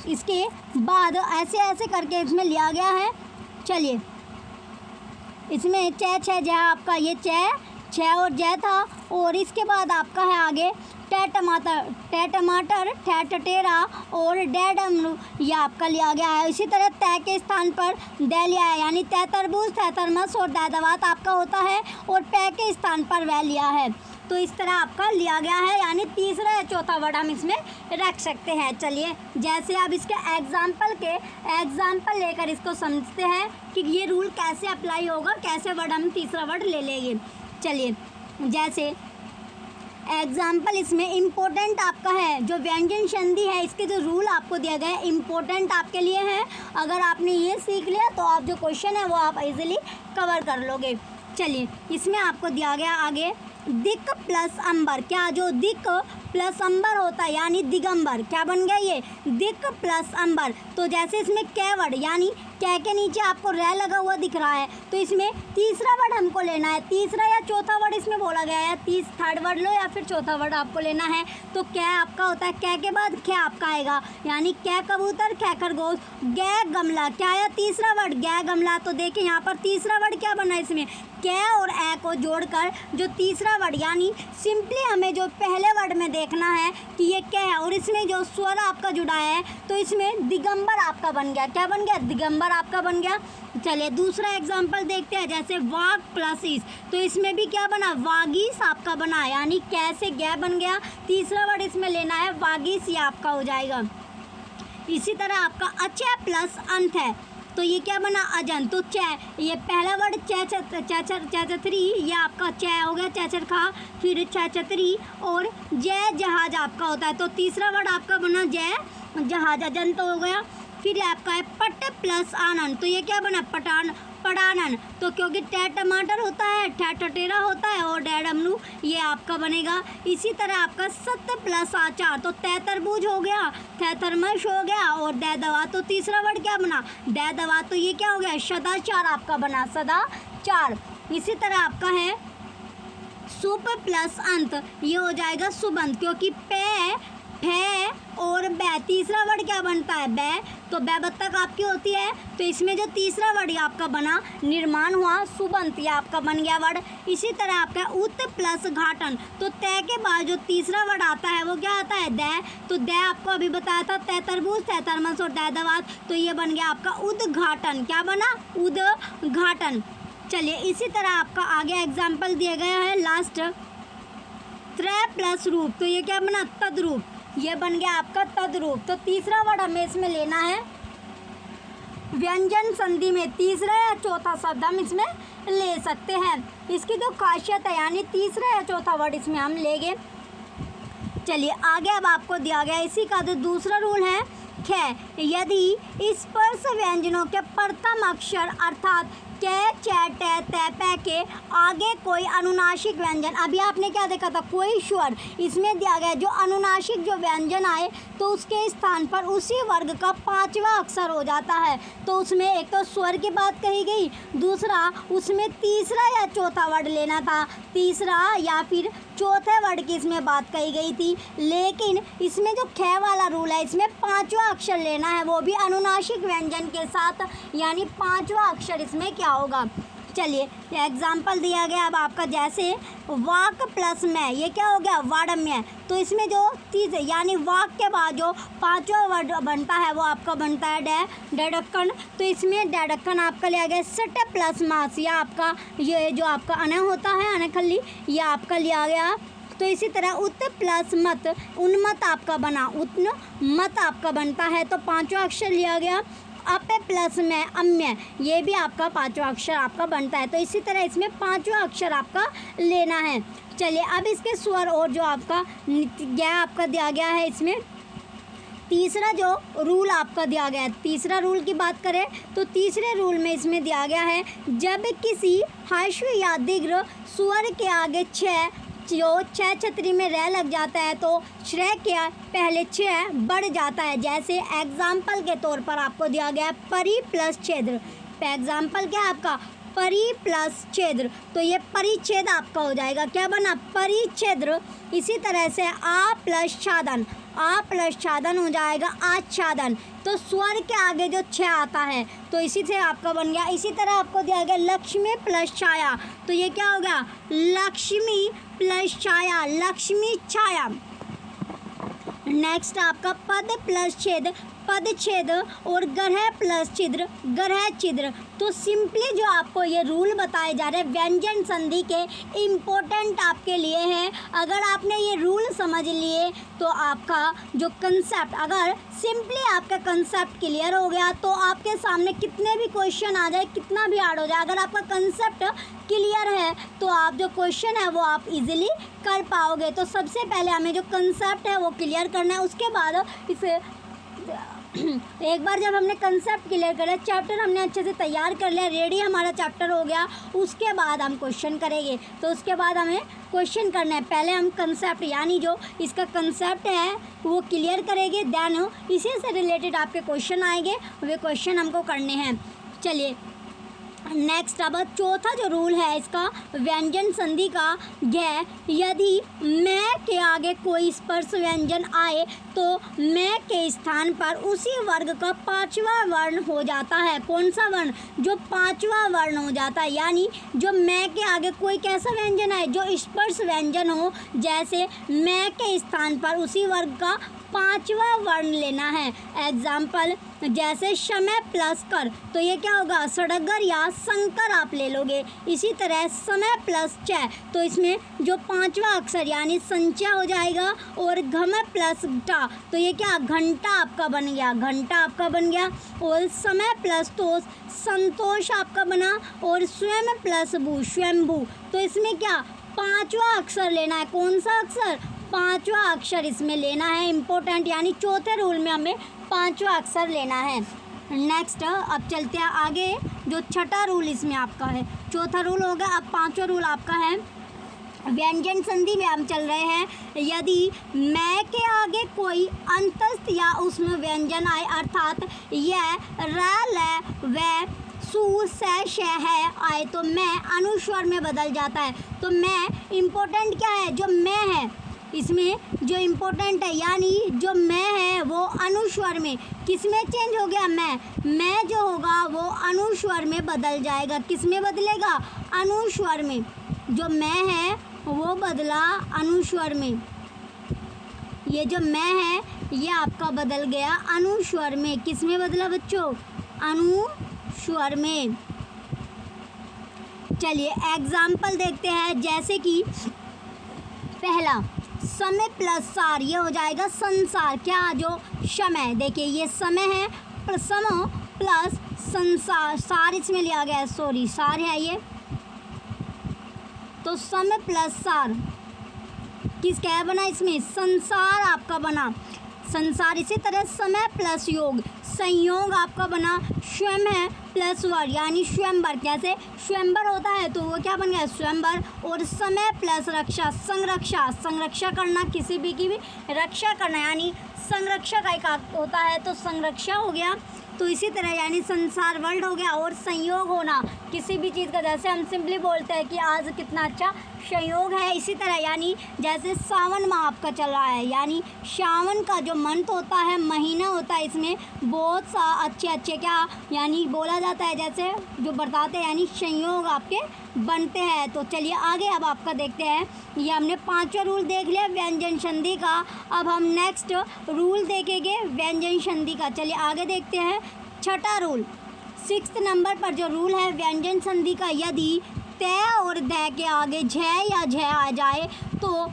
इसके बाद ऐसे ऐसे करके इसमें लिया गया है। चलिए इसमें च छ जय आपका, ये छ और जय था, और इसके बाद आपका है आगे ट टमाटर, ठ टटेरा और डै डमरू, ये आपका लिया गया है। इसी तरह तय के स्थान पर द लिया है, यानी तय तरबूज, तय तरमस और दै दवात आपका होता है, और पै के स्थान पर वह लिया है। तो इस तरह आपका लिया गया है, यानी तीसरा या चौथा वर्ड हम इसमें रख सकते हैं। चलिए जैसे अब इसके एग्जाम्पल लेकर इसको समझते हैं कि ये रूल कैसे अप्लाई होगा, कैसे वर्ड हम तीसरा वर्ड ले लेंगे। चलिए जैसे एग्जाम्पल इसमें इम्पोर्टेंट आपका है, जो व्यंजन संधि है इसके जो रूल आपको दिया गया है इम्पोर्टेंट आपके लिए है। अगर आपने ये सीख लिया तो आप जो क्वेश्चन है वो आप इजीली कवर कर लोगे। चलिए इसमें आपको दिया गया आगे दिक प्लस अंबर, क्या जो दिक प्लस अंबर होता है यानी दिगंबर, क्या बन गया ये दिक प्लस अंबर। तो जैसे इसमें कै वर्ड यानी कै के नीचे आपको रै लगा हुआ दिख रहा है, तो इसमें तीसरा वर्ड हमको लेना है, तीसरा या चौथा वर्ड इसमें बोला गया है, थर्ड वर्ड लो या फिर चौथा वर्ड आपको लेना है। तो कै आपका होता है, कै के बाद कै आपका आएगा, यानी कै कबूतर, कै खरगोश, गै गमला, क्या आया तीसरा वर्ड गै गमला। तो देखिए यहाँ पर तीसरा वर्ड क्या बना, इसमें कै और ए को जोड़कर जो तीसरा वर्ड, यानी सिंपली हमें जो पहले वर्ड में देखना है कि ये क्या है, और इसमें जो स्वर आपका जुड़ा है तो इसमें दिगंबर आपका बन गया, क्या बन गया दिगंबर आपका बन गया। चलिए दूसरा एग्जांपल देखते हैं, जैसे वाग प्लस ईस, तो इसमें भी क्या बना वागीस आपका बना, यानी कैसे गै बन गया, तीसरा वर्ड इसमें लेना है वागीस, ये आपका हो जाएगा। इसी तरह आपका अचय प्लस अंत है, तो ये क्या बना अजन, तो च, ये पहला वर्ड चैचरी, ये आपका च हो गया चैचरखा, फिर चैचत्री और जय जहाज आपका होता है, तो तीसरा वर्ड आपका बना जय जहाज, अजन तो हो गया। फिर आपका है पट प्लस आनंद, तो ये क्या बना पड़ानन, तो क्योंकि ट टमाटर होता है, ठ टटेरा होता है और डै डमरू, ये आपका बनेगा। इसी तरह आपका सत्य प्लस आचार, तो तै तरबूज हो गया, थ तरमश हो गया और दै दवा, तो तीसरा वर्ड क्या बना दै दवा, तो ये क्या हो गया सदाचार आपका बना सदाचार। इसी तरह आपका है सुप प्लस अंत, ये हो जाएगा सुबंत, क्योंकि पे है और बै, तीसरा वर्ड क्या बनता है बै, तो बै बत्तख आपकी होती है, तो इसमें जो तीसरा वर्ड आपका बना निर्माण हुआ सुबंत, ये आपका बन गया वर्ड। इसी तरह आपका उत प्लस घाटन, तो तय के बाद जो तीसरा वर्ड आता है वो क्या आता है दै, तो दै आपको अभी बताया था तय तरबूज, तय तरमस और दै दवात, तो ये बन गया आपका उद्घाटन, क्या बना उद्घाटन। चलिए इसी तरह आपका आगे एग्जाम्पल दिया गया है लास्ट, त्रय प्लस रूप, तो ये क्या बना, तद्रूप, ये बन गया आपका तद्रूप। तो तीसरा वर्ड हमें इसमें लेना है व्यंजन संधि में, तीसरा या चौथा शब्द हम इसमें ले सकते हैं। इसकी जो खासियत है यानी तीसरा या चौथा वर्ड इसमें हम लेंगे। चलिए आगे अब आपको दिया गया इसी का जो दूसरा रूल है ख, यदि स्पर्श व्यंजनों के प्रथम अक्षर अर्थात क, च, ट, त, प के आगे कोई अनुनासिक व्यंजन, अभी आपने क्या देखा था, कोई स्वर, इसमें दिया गया जो अनुनासिक जो व्यंजन आए तो उसके स्थान पर उसी वर्ग का पांचवा अक्षर हो जाता है। तो उसमें एक तो स्वर की बात कही गई, दूसरा उसमें तीसरा या चौथा वर्ड लेना था, तीसरा या फिर चौथे वर्ड की इसमें बात कही गई थी। लेकिन इसमें जो ख वाला रूल है इसमें पांचवा अक्षर लेना है, वो भी अनुनासिक व्यंजन के साथ, यानी पांचवा अक्षर इसमें क्या होगा। चलिए एग्जाम्पल दिया गया अब आपका, जैसे वाक प्लस में, ये क्या हो गया, वाडम्य। तो इसमें जो तीस यानी वाक के बाद जो पांचवा वर्ड बनता है वो आपका बनता है डेडक्कन। तो इसमें डेडक्कन आपका लिया गया सट प्लस मास, या आपका ये जो आपका अन होता है अनखल्ली, ये आपका लिया गया। तो इसी तरह उत प्लस मत, उन्मत आपका बना, उत्न मत आपका बनता है, तो पांचवा अक्षर लिया गया। अप प्लस में अम्य, ये भी आपका पांचवा अक्षर आपका बनता है। तो इसी तरह इसमें पांचवा अक्षर आपका लेना है। चलिए अब इसके स्वर और जो आपका ज्ञा आपका दिया गया है, इसमें तीसरा जो रूल आपका दिया गया है, तीसरा रूल की बात करें तो तीसरे रूल में इसमें दिया गया है, जब किसी हाश्व या दीर्घ स्वर के आगे छ, जो छ छतरी में रह लग जाता है तो श्रेय के पहले छ बढ़ जाता है। जैसे एग्जाम्पल के तौर पर आपको दिया गया है परि प्लस छेद्र, एग्जाम्पल क्या है आपका, परि प्लस छेद्र, तो ये परिच्छेद आपका हो जाएगा, क्या बना, परिच्छेद्र। इसी तरह से आ प्लस छादन, आ प्लस छादन हो जाएगा आच्छादन। तो स्वर के आगे जो छ आता है तो इसी से आपका बन गया। इसी तरह आपको दिया गया लक्ष्मी प्लस छाया, तो ये क्या हो गया, लक्ष्मी प्लस छाया, लक्ष्मी छाया। नेक्स्ट आपका पद प्लस छेद, पद छेद, और ग्रह प्लस छिद्र, ग्रह छिद्र। तो सिंपली जो आपको ये रूल बताए जा रहे हैं व्यंजन संधि के, इम्पोर्टेंट आपके लिए हैं। अगर आपने ये रूल समझ लिए तो आपका जो कंसेप्ट, अगर सिंपली आपका कंसेप्ट क्लियर हो गया तो आपके सामने कितने भी क्वेश्चन आ जाए, कितना भी हार्ड हो जाए, अगर आपका कंसेप्ट क्लियर है तो आप जो क्वेश्चन है वो आप इजीली कर पाओगे। तो सबसे पहले हमें जो कंसेप्ट है वो क्लियर करना है, उसके बाद इसे एक बार जब हमने कंसेप्ट क्लियर कर लिया, चैप्टर हमने अच्छे से तैयार कर लिया, रेडी हमारा चैप्टर हो गया, उसके बाद हम क्वेश्चन करेंगे। तो उसके बाद हमें क्वेश्चन करना है, पहले हम कंसेप्ट यानी जो इसका कंसेप्ट है वो क्लियर करेंगे, देन इसी से रिलेटेड आपके क्वेश्चन आएंगे, वे क्वेश्चन हमको करने हैं। चलिए नेक्स्ट अब चौथा जो रूल है इसका व्यंजन संधि का, यह यदि मैं के आगे कोई स्पर्श व्यंजन आए तो मैं के स्थान पर उसी वर्ग का पांचवा वर्ण हो जाता है। कौन सा वर्ण, जो पांचवा वर्ण हो जाता है, यानी जो मैं के आगे कोई कैसा व्यंजन आए जो स्पर्श व्यंजन हो, जैसे मैं के स्थान पर उसी वर्ग का पांचवा वर्ण लेना है। एग्जाम्पल जैसे समय प्लस कर, तो ये क्या होगा, सड़गर या संकर आप ले लोगे। इसी तरह समय प्लस च, तो इसमें जो पांचवा अक्षर यानी संचय हो जाएगा, और घम प्लस टा, तो ये क्या, घंटा आपका बन गया, घंटा आपका बन गया। और समय प्लस तोष, संतोष आपका बना, और स्वयं प्लस भू, स्वयंभू, तो इसमें क्या, पांचवा अक्षर लेना है। कौन सा अक्षर, पांचवा अक्षर इसमें लेना है, इम्पोर्टेंट, यानी चौथे रूल में हमें पांचवा अक्षर लेना है। नेक्स्ट अब चलते हैं आगे, जो छठा रूल इसमें आपका है, चौथा रूल हो गया, अब पांचवा रूल आपका है व्यंजन संधि में हम चल रहे हैं। यदि मैं के आगे कोई अंतस्थ या उसमें व्यंजन आए, अर्थात यह र ल व सु से श है आए, तो मैं अनुस्वर में बदल जाता है। तो मैं इम्पोर्टेंट क्या है, जो मैं है इसमें जो इम्पोर्टेंट है, यानी जो मैं है वो अनुस्वर में, किस में चेंज हो गया, मैं जो होगा वो अनुस्वर में बदल जाएगा। किस में बदलेगा, अनुस्वर में, जो मैं है वो बदला अनुस्वर में। ये जो मैं है ये आपका बदल गया अनुस्वर में। किस में बदला बच्चों, अनुस्वर में। चलिए एग्जाम्पल देखते हैं, जैसे कि पहला समय प्लस सार, ये हो जाएगा संसार। क्या जो समय, देखिए ये समय है, समय प्लस संसार, सार इसमें लिया गया है, सॉरी सार है ये, तो समय प्लस सार किसका बना, इसमें संसार आपका बना, संसार। इसी तरह समय प्लस योग, संयोग आपका बना स्वयं है प्लस वर, यानी स्वयंवर। कैसे स्वयंवर होता है तो वो क्या बन गया, स्वयंवर। और समय प्लस रक्षा, संरक्षा, संरक्षा करना, किसी भी की भी रक्षा करना, यानी संरक्षा का एक होता है तो संरक्षा हो गया। तो इसी तरह यानी संसार वर्ल्ड हो गया। और संयोग होना किसी भी चीज़ का, जैसे हम सिंपली बोलते हैं कि आज कितना अच्छा संयोग है। इसी तरह यानी जैसे सावन माह आपका चल रहा है, यानी सावन का जो मंथ होता है, महीना होता है, इसमें बहुत सा अच्छे क्या यानी बोला जाता है, जैसे जो बताते हैं, यानी संयोग आपके बनते हैं। तो चलिए आगे अब आपका देखते हैं, ये हमने 5वां रूल देख लिया व्यंजन संधि का। अब हम नेक्स्ट रूल देखेंगे व्यंजन संधि का। चलिए आगे देखते हैं 6वां रूल, 6 नंबर पर जो रूल है व्यंजन संधि का, यदि तय और द के आगे झ या झ आ जाए तो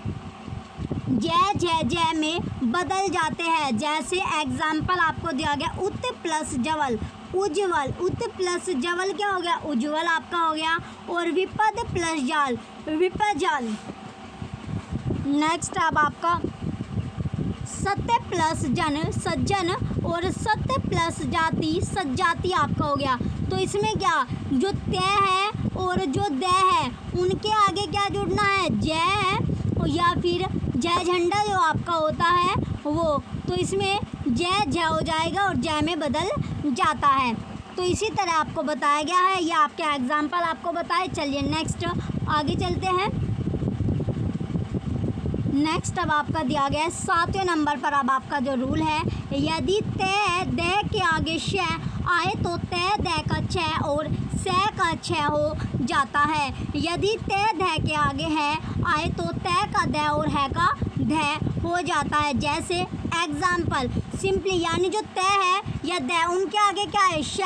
जय में बदल जाते हैं। जैसे एग्जाम्पल आपको दिया गया, उत प्लस जवल उज्ज्वल, उत प्लस जवल क्या हो गया, उज्ज्वल आपका हो गया। और विपद प्लस जाल, विपद जाल। नेक्स्ट अब आपका सत्य प्लस जन सज्जन, और सत्य प्लस जाति सज्जाति आपका हो गया। तो इसमें क्या, जो तय है और जो द है उनके आगे क्या जुड़ना है, जय है, या फिर जय झंडा जो आपका होता है वो, तो इसमें जय जय हो जाएगा और जय में बदल जाता है। तो इसी तरह आपको बताया गया है, ये आपके एग्जाम्पल आपको बताए। चलिए नेक्स्ट आगे चलते हैं। नेक्स्ट अब आपका दिया गया है 7वें नंबर पर, अब आपका जो रूल है, यदि तय द के आगे श आए तो तय द का छ और स का छ हो जाता है। यदि तय ध के आगे है आए तो तय का द और है का ध हो जाता है। जैसे एग्जाम्पल सिंपली, यानी जो तय है या द उनके आगे क्या है, श,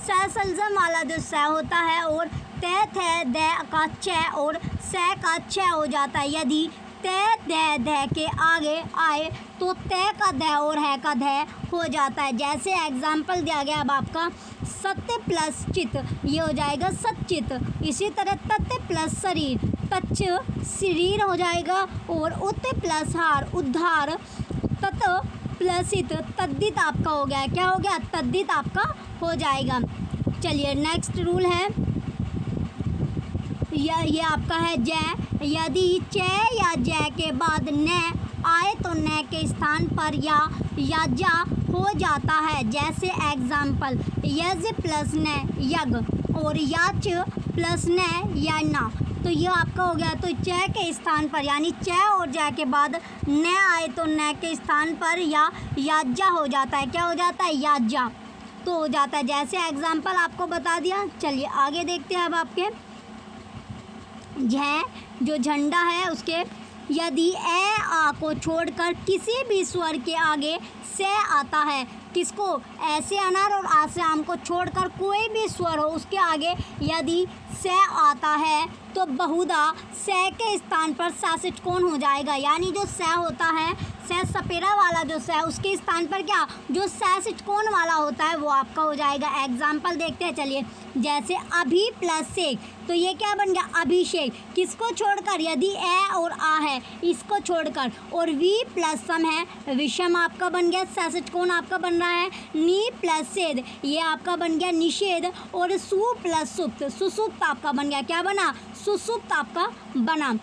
सलजम वाला जो स होता है, और तय थ द का छ और स का छ हो जाता है। यदि तय द के आगे आए तो तय का द और है का ध हो जाता है। जैसे एग्जाम्पल दिया गया अब आपका, सत्य प्लस चित, ये हो जाएगा सच्चित। इसी तरह तत्व प्लस शरीर, तच्च शरीर हो जाएगा। और उत प्लस हार, उद्धार। तत्व प्लस इत, तद्दित आपका हो गया, क्या हो गया, तद्दित आपका हो जाएगा। चलिए नेक्स्ट रूल है, ये आपका है जय, यदि च या जय के बाद न आए तो न के स्थान पर या जा हो जाता है। जैसे एग्जाम्पल, यज प्लस न यज्ञ, और याच प्लस न या ना, तो ये आपका हो गया। तो च के स्थान पर, यानी च और ज के बाद न आए तो न के स्थान पर याजा हो जाता है, क्या हो जाता है, याजा तो हो जाता है। जैसे एग्जाम्पल आपको बता दिया। चलिए आगे देखते हैं अब आपके झ, जो झंडा है उसके, यदि ए आ को छोड़कर किसी भी स्वर के आगे से आता है, किसको, ऐसे अनार और आ से आम को छोड़कर कोई भी स्वर हो उसके आगे यदि से आता है तो बहुधा से के स्थान पर सासिट कौन हो जाएगा। यानी जो से होता है, से सपेरा वाला जो से, उसके स्थान पर क्या, जो सासिट कौन वाला होता है वो आपका हो जाएगा। एग्जाम्पल देखते हैं। चलिए जैसे अभी प्लस से, तो ये क्या बन गया, अभिषेक। किसको छोड़कर, यदि ए और आ है इसको छोड़कर। और वी प्लस सम है, विषम आपका बन गया। सासिट कौन आपका बन रहा है, नी प्लस सेद, ये आपका बन गया निषेध। और सु प्लस सुप्त, सुसुप्त आपका बन गया, क्या बना, सुसुप्त आपका बना।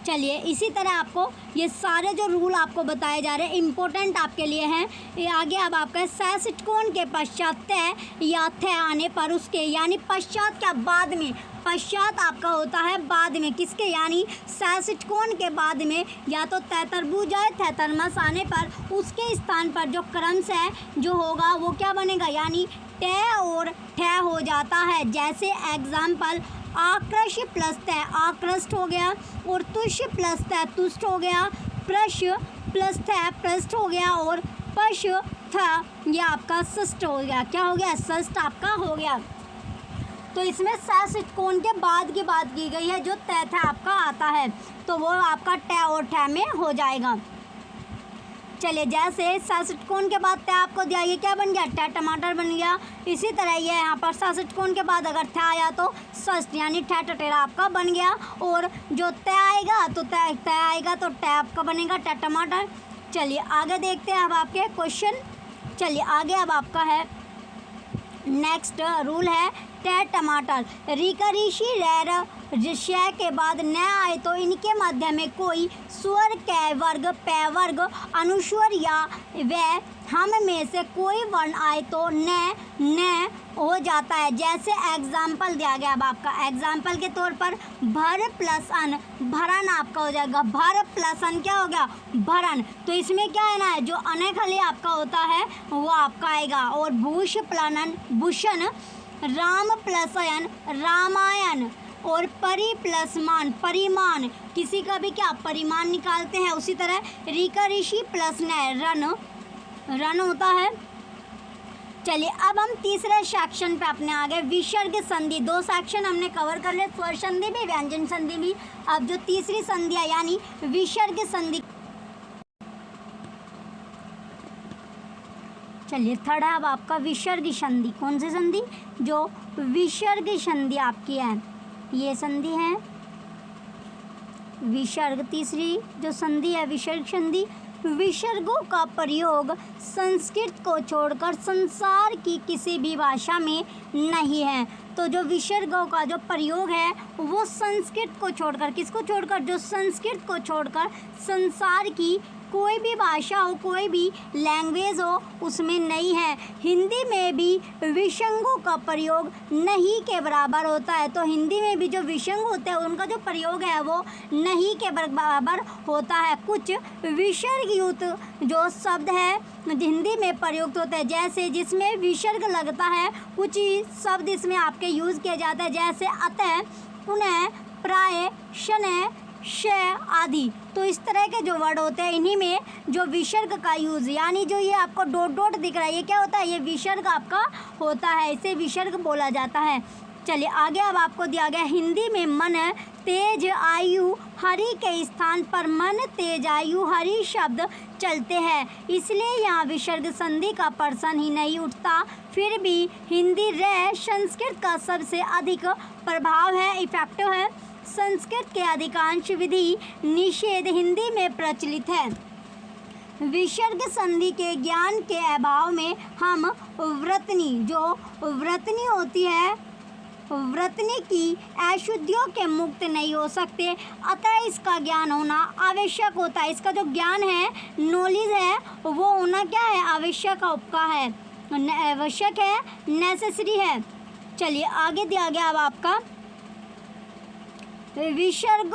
चलिए इसी तरह आपको ये सारे जो रूल आपको बताए जा रहे हैं इम्पोर्टेंट आपके लिए हैं। ये आगे अब आपका सैसिटकोण के पश्चात तय या थ आने पर उसके, यानी पश्चात क्या, बाद में, पश्चात आपका होता है बाद में, किसके, यानी सैसिटकोण के बाद में या तो तैतरबुज है, तैतरमस आने पर उसके स्थान पर जो क्रम से जो होगा वो क्या बनेगा, यानी ट और ठ हो जाता है। जैसे एग्जाम्पल, आकृष प्लस तय आकृष्ट हो गया, और तुष प्लस तय तुष्ट हो गया, प्रश प्लस तय पृष्ठ हो गया, और पश थ ये आपका षष्ठ हो गया, क्या हो गया, षष्ठ आपका हो गया। तो इसमें सा षटकोण के बाद की बात की गई है, जो तय था आपका आता है तो वो आपका ट और ठ में हो जाएगा। चलिए, जैसे सा षटकोण के बाद तय आपको दिया, ये क्या बन गया, ट टमाटर बन गया। इसी तरह ये यहाँ पर सा षटकोण के बाद अगर थ आया तो षष्ठ यानी ठ टटेरा आपका बन गया। और जो तय आएगा तो तय आएगा तो ट आपका बनेगा ट टमाटर। चलिए आगे देखते हैं अब आपके क्वेश्चन। चलिए आगे अब आपका है नेक्स्ट रूल है ट टमाटर। ऋषि रैर ऋषय के बाद न आए तो इनके मध्य में कोई स्वर कै वर्ग पै वर्ग अनुस्वर या व हम में से कोई वर्ण आए तो न हो जाता है। जैसे एग्जाम्पल दिया गया, अब आपका एग्जाम्पल के तौर पर भर प्लस अन, भरन आपका हो जाएगा। भर प्लस अन क्या हो गया, भरन। तो इसमें क्या है ना, जो अनेखली आपका होता है वो आपका आएगा। और भूष प्लनन भूषण, राम प्लस अयन रामायण, और परि प्लस मान परिमाण, किसी का भी क्या परिमाण निकालते हैं। उसी तरह ऋषि प्लस न रन होता है। चलिए अब हम तीसरे सेक्शन पे अपने आगे विसर्ग संधि। 2 सेक्शन हमने कवर कर लिए, स्वर संधि भी व्यंजन संधि भी। अब जो तीसरी संधि है यानी विसर्ग संधि। चलिए थर्ड है अब आपका विसर्ग संधि। कौन सी संधि, जो विसर्ग संधि आपकी है, ये संधि है विसर्ग। तीसरी जो संधि है विसर्ग संधि। विसर्गों का प्रयोग संस्कृत को छोड़कर संसार की किसी भी भाषा में नहीं है। तो जो विसर्गों का जो प्रयोग है वो संस्कृत को छोड़कर, किसको छोड़कर, जो संस्कृत को छोड़कर संसार की कोई भी भाषा हो, कोई भी लैंग्वेज हो, उसमें नहीं है। हिंदी में भी विसर्गों का प्रयोग नहीं के बराबर होता है। तो हिंदी में भी जो विसर्ग होते हैं उनका जो प्रयोग है वो नहीं के बराबर होता है। कुछ विसर्गयुक्त जो शब्द है हिंदी में प्रयुक्त होते हैं, जैसे जिसमें विसर्ग लगता है, कुछ शब्द इसमें आपके यूज़ किए जाते हैं, जैसे अतः, पुनः, प्राय, शनः, श आदि। तो इस तरह के जो वर्ड होते हैं इन्हीं में जो विसर्ग का यूज़, यानी जो ये आपको डॉट डॉट दिख रहा है ये क्या होता है, ये विसर्ग आपका होता है, इसे विसर्ग बोला जाता है। चलिए आगे अब आपको दिया गया हिंदी में मन तेज आयु हरि के स्थान पर मन तेज आयु हरि शब्द चलते हैं, इसलिए यहाँ विसर्ग संधि का प्रश्न ही नहीं उठता। फिर भी हिंदी संस्कृत का सबसे अधिक प्रभाव है, इफेक्टिव है। संस्कृत के अधिकांश विधि निषेध हिंदी में प्रचलित है। विसर्ग संधि के ज्ञान के अभाव में हम व्रतनी, जो व्रतनी होती है, व्रतनी की अशुद्धियों के मुक्त नहीं हो सकते, अतः इसका ज्ञान होना आवश्यक होता है। इसका जो ज्ञान है, नॉलेज है, वो होना क्या है, आवश्यक का है, आवश्यक है, नेसेसरी है। चलिए आगे दिया गया अब आपका विसर्ग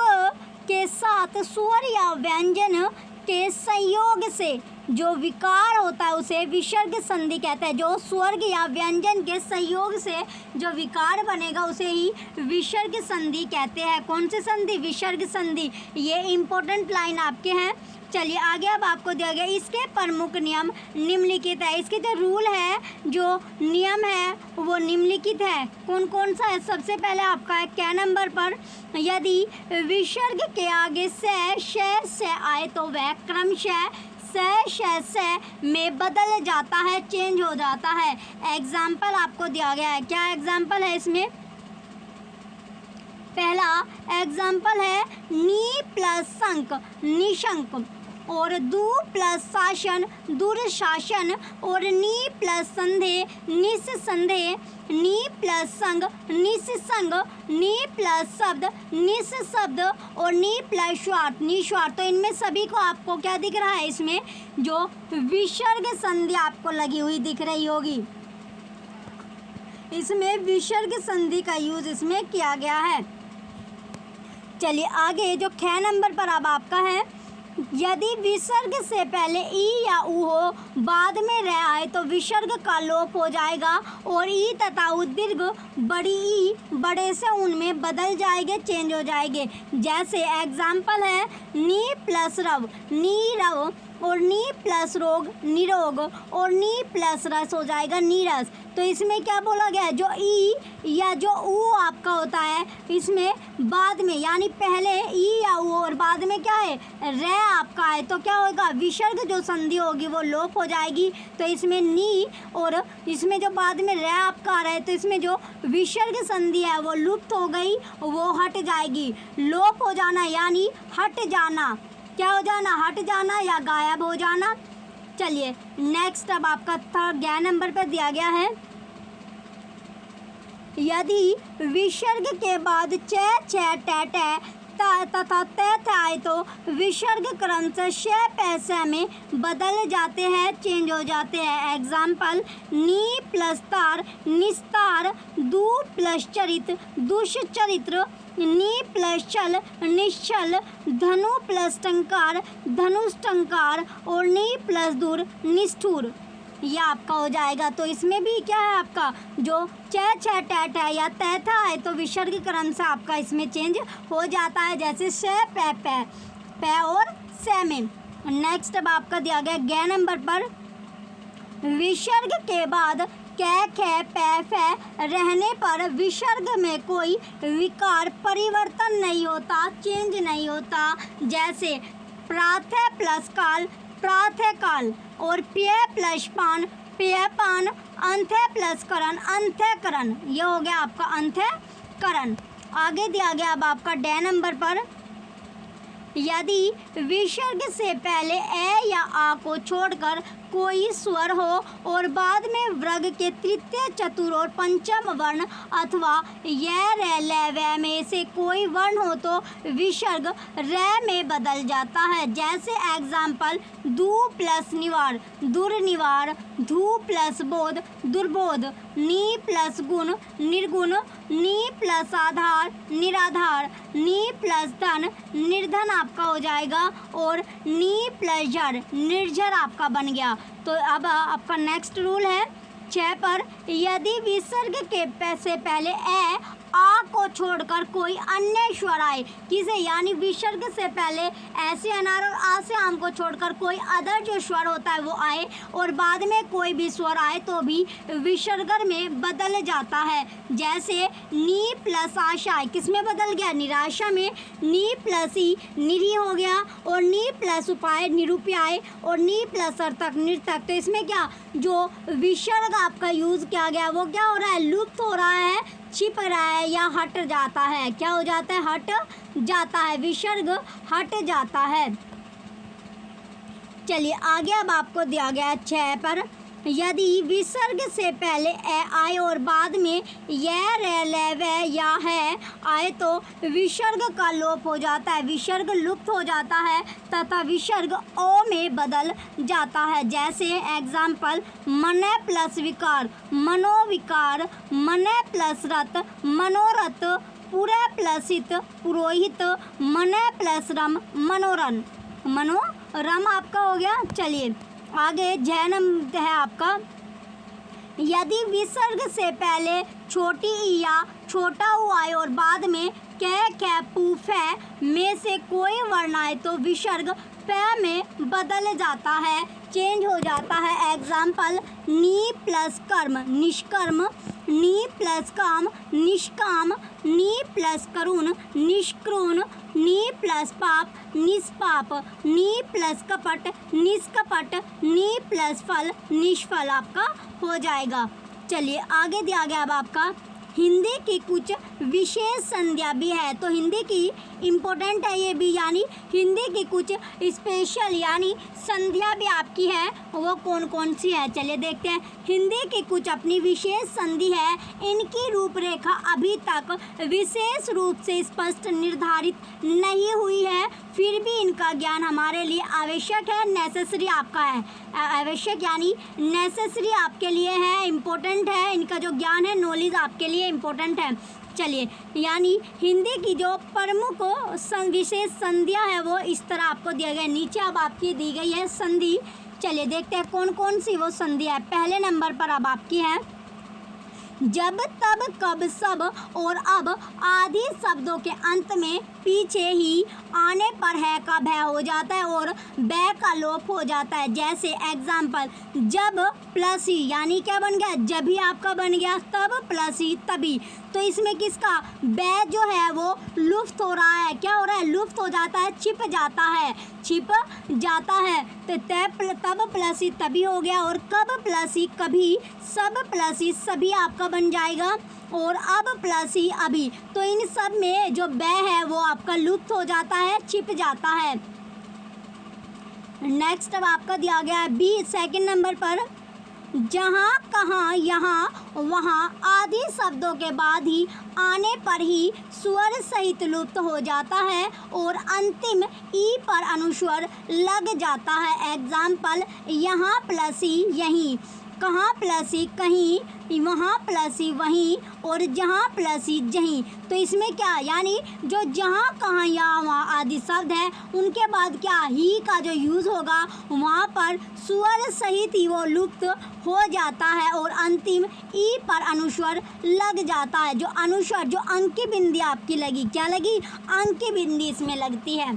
के साथ स्वर या व्यंजन के संयोग से जो विकार होता है उसे विसर्ग संधि कहते हैं। जो स्वर्ग या व्यंजन के संयोग से जो विकार बनेगा उसे ही विसर्ग संधि कहते हैं। कौन सी संधि, विसर्ग संधि। ये इम्पोर्टेंट लाइन आपके हैं। चलिए आगे अब आपको दिया गया इसके प्रमुख नियम निम्नलिखित है। इसके जो रूल है, जो नियम है वो निम्नलिखित है। कौन कौन सा है, सबसे पहले आपका है क्या नंबर पर, यदि विसर्ग के आगे से आए तो वह क्रमशः श में बदल जाता है, चेंज हो जाता है। एग्जाम्पल आपको दिया गया है, क्या एग्जाम्पल है इसमें, पहला एग्जाम्पल है नी प्लस संक निशंक, और दू प्लस शासन दुर्शासन, और नी प्लस संधे निस्संदेह, नी प्लस संग निस्संग, नी प्लस शब्द निस्शब्द, और नी प्लस स्वार्थ निस्वार्थ। तो इनमें सभी को आपको क्या दिख रहा है, इसमें जो विसर्ग संधि आपको लगी हुई दिख रही होगी, इसमें विसर्ग संधि का यूज इसमें किया गया है। चलिए आगे जो ख नंबर पर अब आपका है, यदि विसर्ग से पहले ई या ऊ हो, बाद में रह आए तो विसर्ग का लोप हो जाएगा और ई तथा उदीर्घ बड़ी ई बड़े से उनमें बदल जाएंगे, चेंज हो जाएंगे। जैसे एग्जाम्पल है नी प्लस रव नीरव, और नी प्लस रोग निरोग और नी प्लस रस हो जाएगा नीरस। तो इसमें क्या बोला गया है, जो ई या जो ऊ आपका होता है इसमें बाद में यानी पहले ई या ऊ और बाद में क्या है रे आपका है, तो क्या होगा विसर्ग जो संधि होगी वो लोप हो जाएगी। तो इसमें नी और इसमें जो बाद में रे आपका आ रहा है तो इसमें जो विसर्ग संधि है वो लुप्त हो गई, वो हट जाएगी। लोप हो जाना यानी हट जाना, क्या हो जाना हट जाना या गायब हो जाना। चलिए नेक्स्ट अब आपका 11 नंबर पर दिया गया है, यदि विसर्ग के बाद च छ ट ट तथा त आए तो विसर्ग क्रमशः श पैसे में बदल जाते हैं, चेंज हो जाते हैं। एग्जाम्पल नी प्लस तार निस्तार, दू प्लस चरित दुष्चरित्र, नी प्लस छल निश्चल, धनु प्लस टंकार धनुष्टंकार और नी प्लस दूर निष्ठुर, यह आपका हो जाएगा। तो इसमें भी क्या है आपका जो च छ ट है या त था है तो विसर्ग क्रम से आपका इसमें चेंज हो जाता है, जैसे श पै पै पै और से में। नेक्स्ट अब आपका दिया गया 11 नंबर पर, विसर्ग के बाद कै खे पै फै रहने पर विसर्ग में कोई विकार परिवर्तन नहीं होता, चेंज नहीं होता। जैसे प्रातः प्लस काल प्रातः काल और पेय प्लस पान पेयपान, अंत्य प्लस करण अंत्यकरण, ये हो गया आपका अंत्यकरण। आगे दिया गया अब आपका 10 नंबर पर, यदि विसर्ग से पहले ए या आ को छोड़कर कोई स्वर हो और बाद में वर्ग के तृतीय चतुर्थ और पंचम वर्ण अथवा य रे ल व में से कोई वर्ण हो तो विसर्ग र में बदल जाता है। जैसे एग्जाम्पल दू प्लस निवार दुर्निवार, धू प्लस बोध दुर्बोध, नी प्लस गुण निर्गुण, नी प्लस आधार निराधार, नी प्लस धन निर्धन आपका हो जाएगा और नी प्लस झर निर्झर आपका बन गया। तो अब आपका नेक्स्ट रूल है 6 पर, यदि विसर्ग के से पहले ए आ को छोड़कर कोई अन्य स्वर आए, किसे यानी विसर्ग से पहले ऐसे अनार और आ से आम को छोड़कर कोई अदर जो स्वर होता है वो आए और बाद में कोई भी स्वर आए तो भी विसर्ग में बदल जाता है। जैसे नी प्लस आशा किस में बदल गया निराशा में, नी प्लस ई निरी हो गया और नी प्लस उपाय निरूपाय और नी प्लस अर्थक नृतक। तो इसमें क्या जो विसर्ग आपका यूज किया गया वो क्या हो रहा है लुप्त हो रहा है, छिप रहा है या हट जाता है। क्या हो जाता है हट जाता है, विसर्ग हट जाता है। चलिए आगे अब आपको दिया गया 6 पर, यदि विसर्ग से पहले ए आए और बाद में य रे ल व या है आए तो विसर्ग का लोप हो जाता है, विसर्ग लुप्त हो जाता है तथा विसर्ग ओ में बदल जाता है। जैसे एग्जाम्पल मन प्लस विकार मनोविकार, मन प्लस रथ मनोरथ, पुरे प्लस हित पुरोहित, मन प्लस रम मनोरम मनोरम आपका हो गया। चलिए आगे जैनम है आपका, यदि विसर्ग से पहले छोटी ई या छोटा ऊ आए और बाद में कै कै पू फै में से कोई वर्ण आए तो विसर्ग पै में बदल जाता है, चेंज हो जाता है। एग्जाम्पल नी प्लस कर्म निष्कर्म, नी प्लस काम निष्काम, नी प्लस करुण निष्क्रूण, नी प्लस पाप निष्पाप, नी प्लस कपट निष्कपट, नी प्लस फल निष्फल आपका हो जाएगा। चलिए आगे दिया गया अब आपका हिंदी की कुछ विशेष संध्या भी है, तो हिंदी की इम्पोर्टेंट है ये भी, यानी हिंदी की कुछ स्पेशल यानी संध्या भी आपकी है, वो कौन कौन सी है चलिए देखते हैं। हिंदी की कुछ अपनी विशेष संधि है, इनकी रूपरेखा अभी तक विशेष रूप से स्पष्ट निर्धारित नहीं हुई है, फिर भी इनका ज्ञान हमारे लिए आवश्यक है, नेसेसरी आपका है, आवश्यक यानी नेसेसरी आपके लिए है, इम्पोर्टेंट है, इनका जो ज्ञान है नॉलेज आपके लिए इम्पोर्टेंट है। चलिए यानी हिंदी की जो प्रमुख विशेष संधियाँ है वो इस तरह आपको दिया गया है, नीचे अब आपकी दी गई है संधि। चलिए देखते हैं कौन कौन सी वो संधि है। पहले नंबर पर अब आपकी है जब तब कब सब और अब आदि शब्दों के अंत में पीछे ही आने पर है का भय हो जाता है और बै का लोप हो जाता है। जैसे एग्जाम्पल, जब प्लस ही यानी क्या बन गया, जब ही आपका बन गया, तब प्लस ही तभी। तो इसमें किसका बै जो है वो लुप्त हो रहा है, क्या हो रहा है, लुप्त हो जाता है, छिप जाता है, छिप जाता है। तो तब प्लस ही तभी हो गया और कब प्लस ही कभी, सब प्लस ही सभी आपका बन जाएगा और अब प्लस ही अभी। तो इन सब में जो बै है वो आपका लुप्त हो जाता है, छिप जाता है। नेक्स्ट अब आपका दिया गया है बी सेकंड नंबर पर, जहाँ कहाँ यहाँ वहाँ आदि शब्दों के बाद ही आने पर ही स्वर सहित लुप्त हो जाता है और अंतिम ई पर अनुस्वर लग जाता है। एग्जाम्पल, यहाँ प्लस ही यहीं, कहाँ प्लस ही कहीं, वहाँ प्लस ही वहीं और जहाँ प्लस ही जहीं। तो इसमें क्या, यानी जो जहाँ कहाँ यहाँ वहाँ आदि शब्द है उनके बाद क्या ही का जो यूज़ होगा वहाँ पर स्वर सहित ही वो लुप्त हो जाता है और अंतिम ई पर अनुस्वर लग जाता है। जो अनुस्वर, जो अंक की बिंदी आपकी लगी, क्या लगी, अंक की बिंदी इसमें लगती है।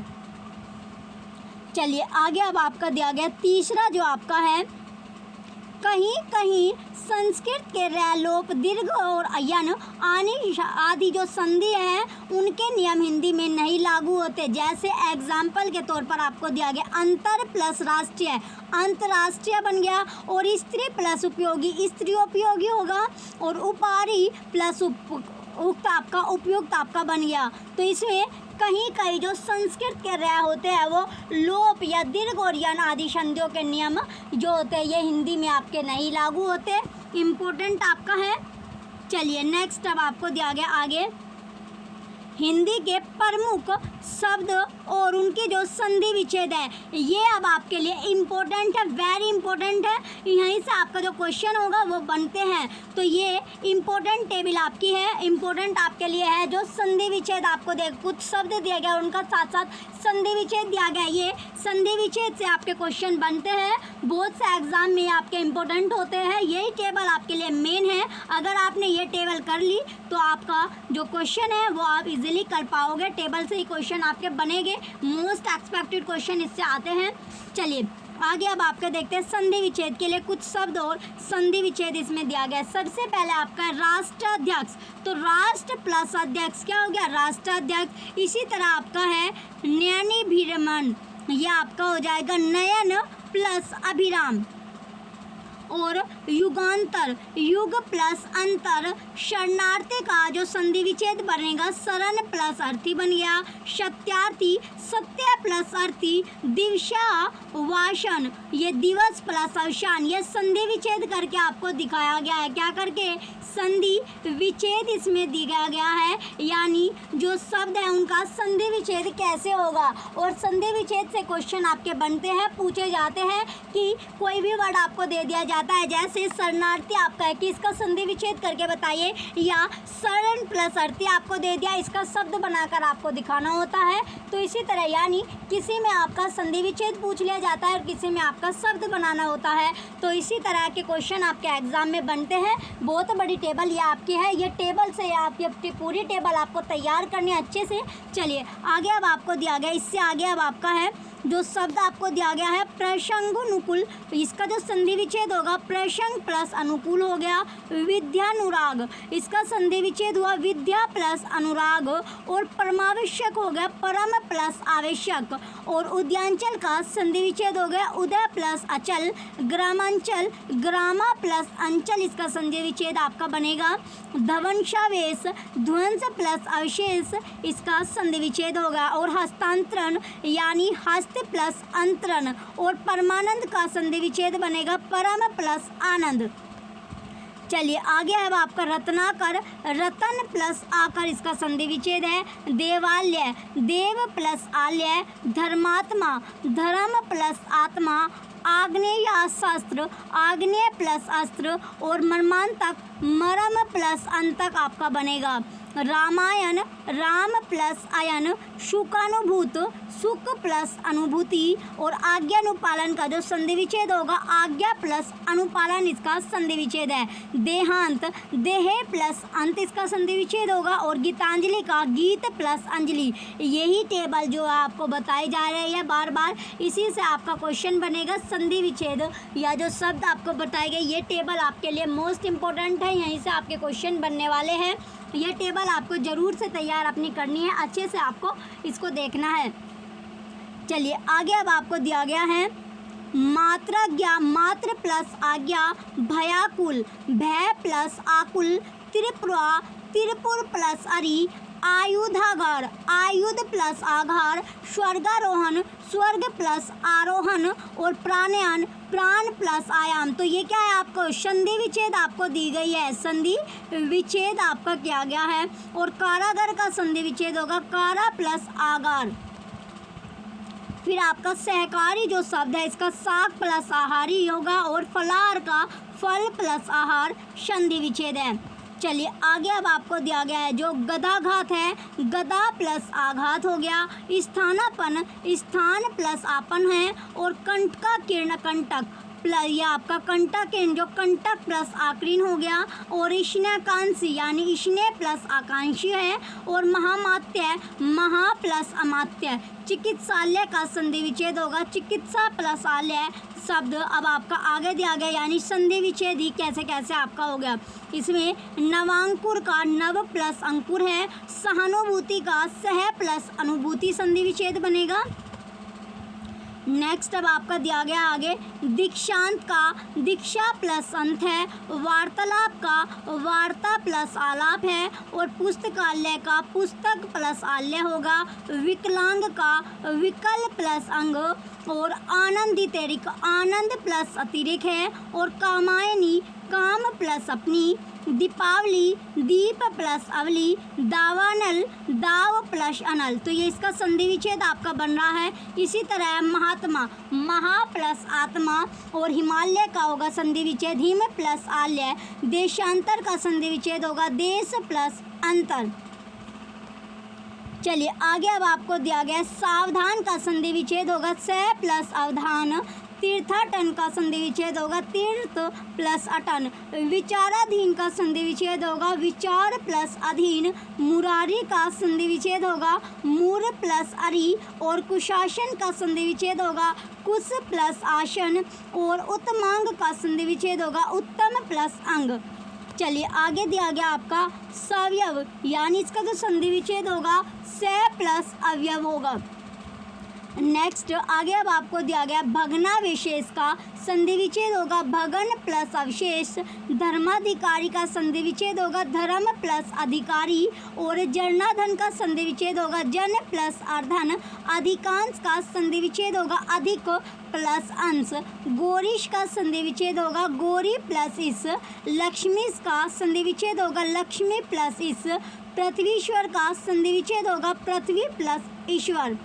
चलिए आगे अब आपका दिया गया तीसरा जो आपका है, कहीं कहीं संस्कृत के रै लोप दीर्घ और यन आदि जो संधि है उनके नियम हिंदी में नहीं लागू होते। जैसे एग्जाम्पल के तौर पर आपको दिया गया अंतर प्लस राष्ट्रीय, अंतर्राष्ट्रीय बन गया और स्त्री प्लस उपयोगी, स्त्री उपयोगी होगा और उपारी प्लस उक्त आपका उपयुक्त आपका बन गया। तो इसमें कहीं कहीं जो संस्कृत के रै होते हैं वो लोप या दीर्घ और यन आदि संधियों के नियम जो होते हैं ये हिंदी में आपके नहीं लागू होते, इम्पोर्टेंट आपका है। चलिए नेक्स्ट अब आपको दिया गया आगे, हिंदी के प्रमुख शब्द और उनके जो संधि विच्छेद है ये अब आपके लिए इम्पोर्टेंट है, वेरी इम्पोर्टेंट है। यहीं से आपका जो क्वेश्चन होगा वो बनते हैं। तो ये इम्पोर्टेंट टेबल आपकी है, इम्पोर्टेंट आपके लिए है। जो संधि विच्छेद आपको कुछ शब्द दिया गया उनका साथ साथ संधि विच्छेद दिया गया, ये संधि विच्छेद से आपके क्वेश्चन बनते हैं, बहुत से एग्जाम में आपके इम्पोर्टेंट होते हैं। यही टेबल आपके लिए मेन है। अगर आपने ये टेबल कर ली तो आपका जो क्वेश्चन है वो आप इजीली कर पाओगे। टेबल से ही क्वेश्चन आपके बनेंगे, मोस्ट एक्सपेक्टेड क्वेश्चन इससे आते हैं। चलिए आगे अब आपका देखते हैं संधि विच्छेद के लिए कुछ शब्द और संधि विच्छेद इसमें दिया गया है। सबसे पहले आपका राष्ट्राध्यक्ष, तो राष्ट्र प्लस अध्यक्ष क्या हो गया, राष्ट्राध्यक्ष। इसी तरह आपका है नयनाभिराम, ये आपका हो जाएगा नयन प्लस अभिराम और युगांतर, युग प्लस अंतर। शरणार्थी का जो संधि विच्छेद बनेगा शरण प्लस अर्थी बन गया। सत्यार्थी, सत्य प्लस अर्थी। दिवसा वासन, ये दिवस प्लस अवसान। ये संधि विच्छेद करके आपको दिखाया गया है, क्या करके, संधि विच्छेद इसमें दिया गया है, यानी जो शब्द है उनका संधि विच्छेद कैसे होगा। और संधि विच्छेद से क्वेश्चन आपके बनते हैं, पूछे जाते हैं कि कोई भी वर्ड आपको दे दिया जाता है, जैसे शरणार्थी आपका है कि इसका संधि विच्छेद करके बताइए, या शरण प्लस अर्थी आपको दे दिया, इसका शब्द बनाकर आपको दिखाना होता है। तो इसी तरह यानी किसी में आपका संधि विच्छेद पूछ लिया जाता है और किसी में आपका शब्द बनाना होता है। तो इसी तरह के क्वेश्चन आपके एग्जाम में बनते हैं। बहुत बड़ी टेबल ये आपकी है, ये टेबल से आपकी पूरी टेबल आपको तैयार करनी है अच्छे से। चलिए आगे अब आपको दिया गया, इससे आगे अब आपका है जो शब्द आपको दिया गया है प्रसंगानुकूल, इसका जो संधि विच्छेद होगा प्रसंग प्लस अनुकूल हो गया। विद्यानुराग, इसका संधि विच्छेद हुआ विद्या प्लस अनुराग और परमावश्यक हो गया परम प्लस आवश्यक। और उद्यांचल का संधि विच्छेद हो गया उदय प्लस अचल। ग्रामांचल, ग्रामा प्लस अंचल, इसका संधि विच्छेद आपका बनेगा ध्वंसावेश, ध्वंस प्लस अवशेष, इसका संधि विच्छेद होगा। और हस्तांतरण यानी हस्त प्लस अंतरण और परमानंद का संधि विच्छेद बनेगा परम प्लस आनंद। चलिए आगे है आपका रत्नाकर, रतन प्लस आकर, इसका संधि विच्छेद है देवालय, देव प्लस आलय। धर्मात्मा, धर्म प्लस आत्मा। आग्नेयास्त्र, आग्नेय प्लस अस्त्र और मर्मांतक, मर्म प्लस अंतक आपका बनेगा। रामायण, राम प्लस अयन, सुखानुभूत, सुख प्लस अनुभूति, और आज्ञानुपालन का जो संधि विच्छेद होगा आज्ञा प्लस अनुपालन इसका संधि विच्छेद है। देहांत, देह प्लस अंत इसका संधि विच्छेद होगा, और गीतांजलि का गीत प्लस अंजलि। यही टेबल जो आपको बताई जा रही है बार बार, इसी से आपका क्वेश्चन बनेगा। संधि विच्छेद या जो शब्द आपको बताए गए, ये टेबल आपके लिए मोस्ट इम्पोर्टेंट है, यहीं से आपके क्वेश्चन बनने वाले हैं। ये टेबल आपको ज़रूर से तैयार अपनी करनी है, अच्छे से आपको इसको देखना है। चलिए आगे अब आपको दिया गया है मात्राज्ञा, मात्र प्लस आज्ञा, भयाकुल, भय प्लस आकुल, त्रिपुरा, त्रिपुर प्लस अरि, आयुधागार, आयुध प्लस आघार, स्वर्गारोहण, स्वर्ग प्लस आरोहण, और प्राणायाम, प्राण प्लस आयाम। तो ये क्या है, आपको संधि विच्छेद आपको दी गई है, संधि विच्छेद आपका किया गया है। और कारागार का संधि विच्छेद होगा कारा प्लस आगार। फिर आपका सहकारी जो शब्द है इसका साग प्लस आहारी होगा, और फलाहार का फल प्लस आहार संधि विच्छेद है। चलिए आगे अब आपको दिया गया है जो गदाघात है, गदा प्लस आघात हो गया, स्थानापन, स्थान प्लस आपन है, और कंटका किरण, कंटक प्लस ये आपका कंटकिन जो कंटक प्लस आकृन हो गया, और ईष्ण्याकांक्षी यानी ईष्ण्य प्लस आकांक्षी है, और महामात्य, महा प्लस अमात्य। चिकित्सालय का संधि विच्छेद होगा चिकित्सा प्लस आलय शब्द। अब आपका आगे दिया गया यानी संधि विच्छेद ही कैसे कैसे आपका हो गया। इसमें नवांकुर का नव प्लस अंकुर है, सहानुभूति का सह प्लस अनुभूति संधि विच्छेद बनेगा। नेक्स्ट अब आपका दिया गया आगे दीक्षांत का दीक्षा प्लस अंत है, वार्तालाप का वार्ता प्लस आलाप है, और पुस्तकालय का पुस्तक प्लस आल्य होगा, विकलांग का विकल प्लस अंग, और आनंदितरिक आनंद प्लस अतिरिक्त है, और कामायनी काम प्लस अपनी, दीपावली दीप प्लस अवली, दावानल दाव प्लस अनल। तो ये इसका संधि विच्छेद आपका बन रहा है। इसी तरह महात्मा महा प्लस आत्मा, और हिमालय का होगा संधि विच्छेद हिम प्लस आल्य, देशांतर का संधि विच्छेद होगा देश प्लस अंतर। चलिए आगे अब आपको दिया गया सावधान का संधि विच्छेद होगा स प्लस अवधान, तीर्थाटन का संधि विच्छेद होगा तीर्थ प्लस अटन, विचाराधीन का संधि विच्छेद होगा विचार प्लस अधीन, मुरारी का संधि विच्छेद होगा मूर प्लस अरि, और कुशासन का संधि विच्छेद होगा कुश प्लस आसन, और उत्तमांग का संधि विच्छेद होगा उत्तम प्लस अंग। चलिए आगे दिया गया आपका सवयव यानी इसका जो संधि विच्छेद होगा स प्लस अवयव होगा। नेक्स्ट आगे अब आपको दिया गया भगना विशेष का संधि विच्छेद होगा भगन प्लस अवशेष, धर्माधिकारी का संधि विच्छेद होगा धर्म प्लस अधिकारी, और जरनाधन का संधि विच्छेद होगा जन प्लस अर्धन, अधिकांश का संधि विच्छेद होगा अधिक प्लस अंश, गोरीश का संधि विच्छेद होगा गोरी प्लस इस, लक्ष्मीश का संधि विच्छेद होगा लक्ष्मी प्लस इस, पृथ्वीश्वर का संधि विच्छेद होगा पृथ्वी प्लस ईश्वर।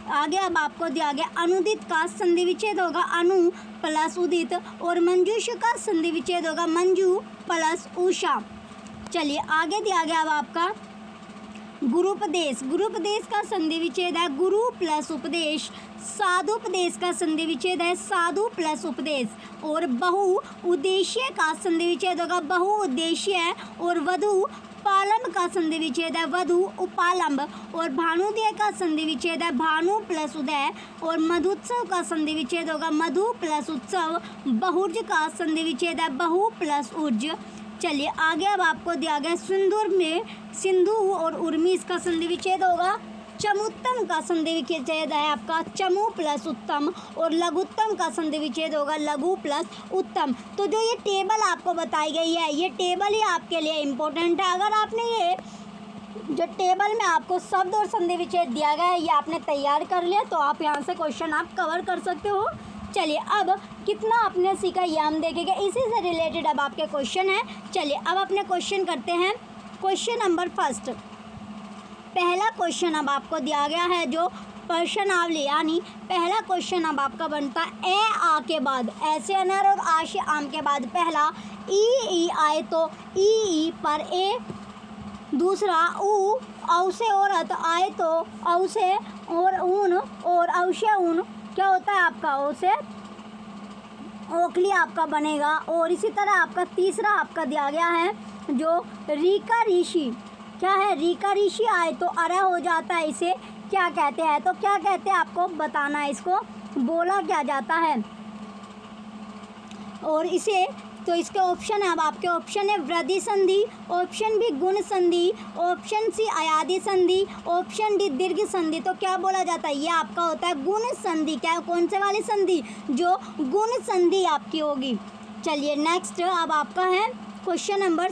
आगे अब आपको दिया गया अनुदित का संधि विच्छेद होगा अनु प्लस उदित, और मंजूष का संधि विच्छेद होगा मंजू प्लस उषा। चलिए आगे दिया गया अब आपका गुरुपदेश, गुरुपदेश का संधि विच्छेद है गुरु प्लस उपदेश, साधुपदेश का संधि विच्छेद है साधु प्लस उपदेश, और बहु उद्देश्य का संधि विच्छेद होगा बहु उद्देश्य, और वधु पालम का संधि विच्छेद है वधु उपालंब, और भानुदय का संधि विच्छेद है भानु प्लस उदय, और मधुत्सव का संधि विच्छेद होगा मधु प्लस उत्सव, बहुर्ज का संधि विच्छेद है बहु प्लस ऊर्ज। चलिए आगे अब आपको दिया गया सिंदूर में सिंधु और उर्मी इसका संधि विच्छेद होगा चमुत्तम का संधि विच्छेद है आपका चमु प्लस उत्तम, और लघुत्तम का संधि विच्छेद होगा लघु प्लस उत्तम। तो जो ये टेबल आपको बताई गई है ये टेबल ही आपके लिए इम्पोर्टेंट है। अगर आपने ये जो टेबल में आपको शब्द और संधि विच्छेद दिया गया है ये आपने तैयार कर लिया तो आप यहाँ से क्वेश्चन आप कवर कर सकते हो। चलिए अब कितना आपने सीखा ये हम देखेंगे, इसी से रिलेटेड अब आपके क्वेश्चन हैं। चलिए अब अपने क्वेश्चन करते हैं। क्वेश्चन नंबर फर्स्ट, पहला क्वेश्चन अब आपको दिया गया है जो प्रश्नावली यानी पहला क्वेश्चन अब आपका बनता है ए आ के बाद ऐसे अनार और आश आम के बाद पहला ई आए तो ई पर ए दूसरा ऊ, औ से औरत, आए तो औ से और ऊन और औ से ऊन क्या होता है आपका, ओ से ओखली आपका बनेगा। और इसी तरह आपका तीसरा आपका दिया गया है जो रीका ऋषि, क्या है, रीका ऋषि आए तो अरह हो जाता है, इसे क्या कहते हैं, तो क्या कहते हैं आपको बताना है, इसको बोला क्या जाता है। और इसे तो इसके ऑप्शन है, अब आपके ऑप्शन है वृद्धि संधि, ऑप्शन बी गुण संधि, ऑप्शन सी अयादि संधि, ऑप्शन डी दीर्घ संधि। तो क्या बोला जाता है, ये आपका होता है गुण संधि। क्या, कौन से वाली संधि, जो गुण संधि आपकी होगी। चलिए नेक्स्ट अब आपका है क्वेश्चन नंबर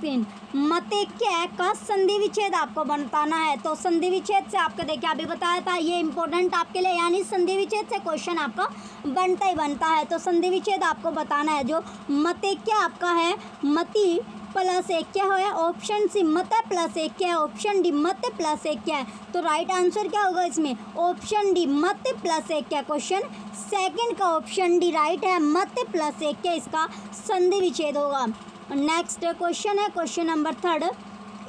2, मतेक्य का संधि विच्छेद आपको बताना है। तो संधि विच्छेद से आपको देखिए अभी बताया था, ये इंपॉर्टेंट आपके लिए, यानी संधि विच्छेद से क्वेश्चन आपका बनता ही बनता है। तो संधि विच्छेद आपको बताना है, जो मतेक्य आपका है, मति प्लस एक है, ऑप्शन सी मत प्लस एक है, ऑप्शन डी मत प्लस एक है। तो राइट आंसर क्या होगा इसमें, ऑप्शन डी मत प्लस एक है। क्वेश्चन सेकंड का ऑप्शन डी राइट है, मत प्लस एक है इसका संधि विच्छेद होगा। नेक्स्ट क्वेश्चन है क्वेश्चन नंबर 3,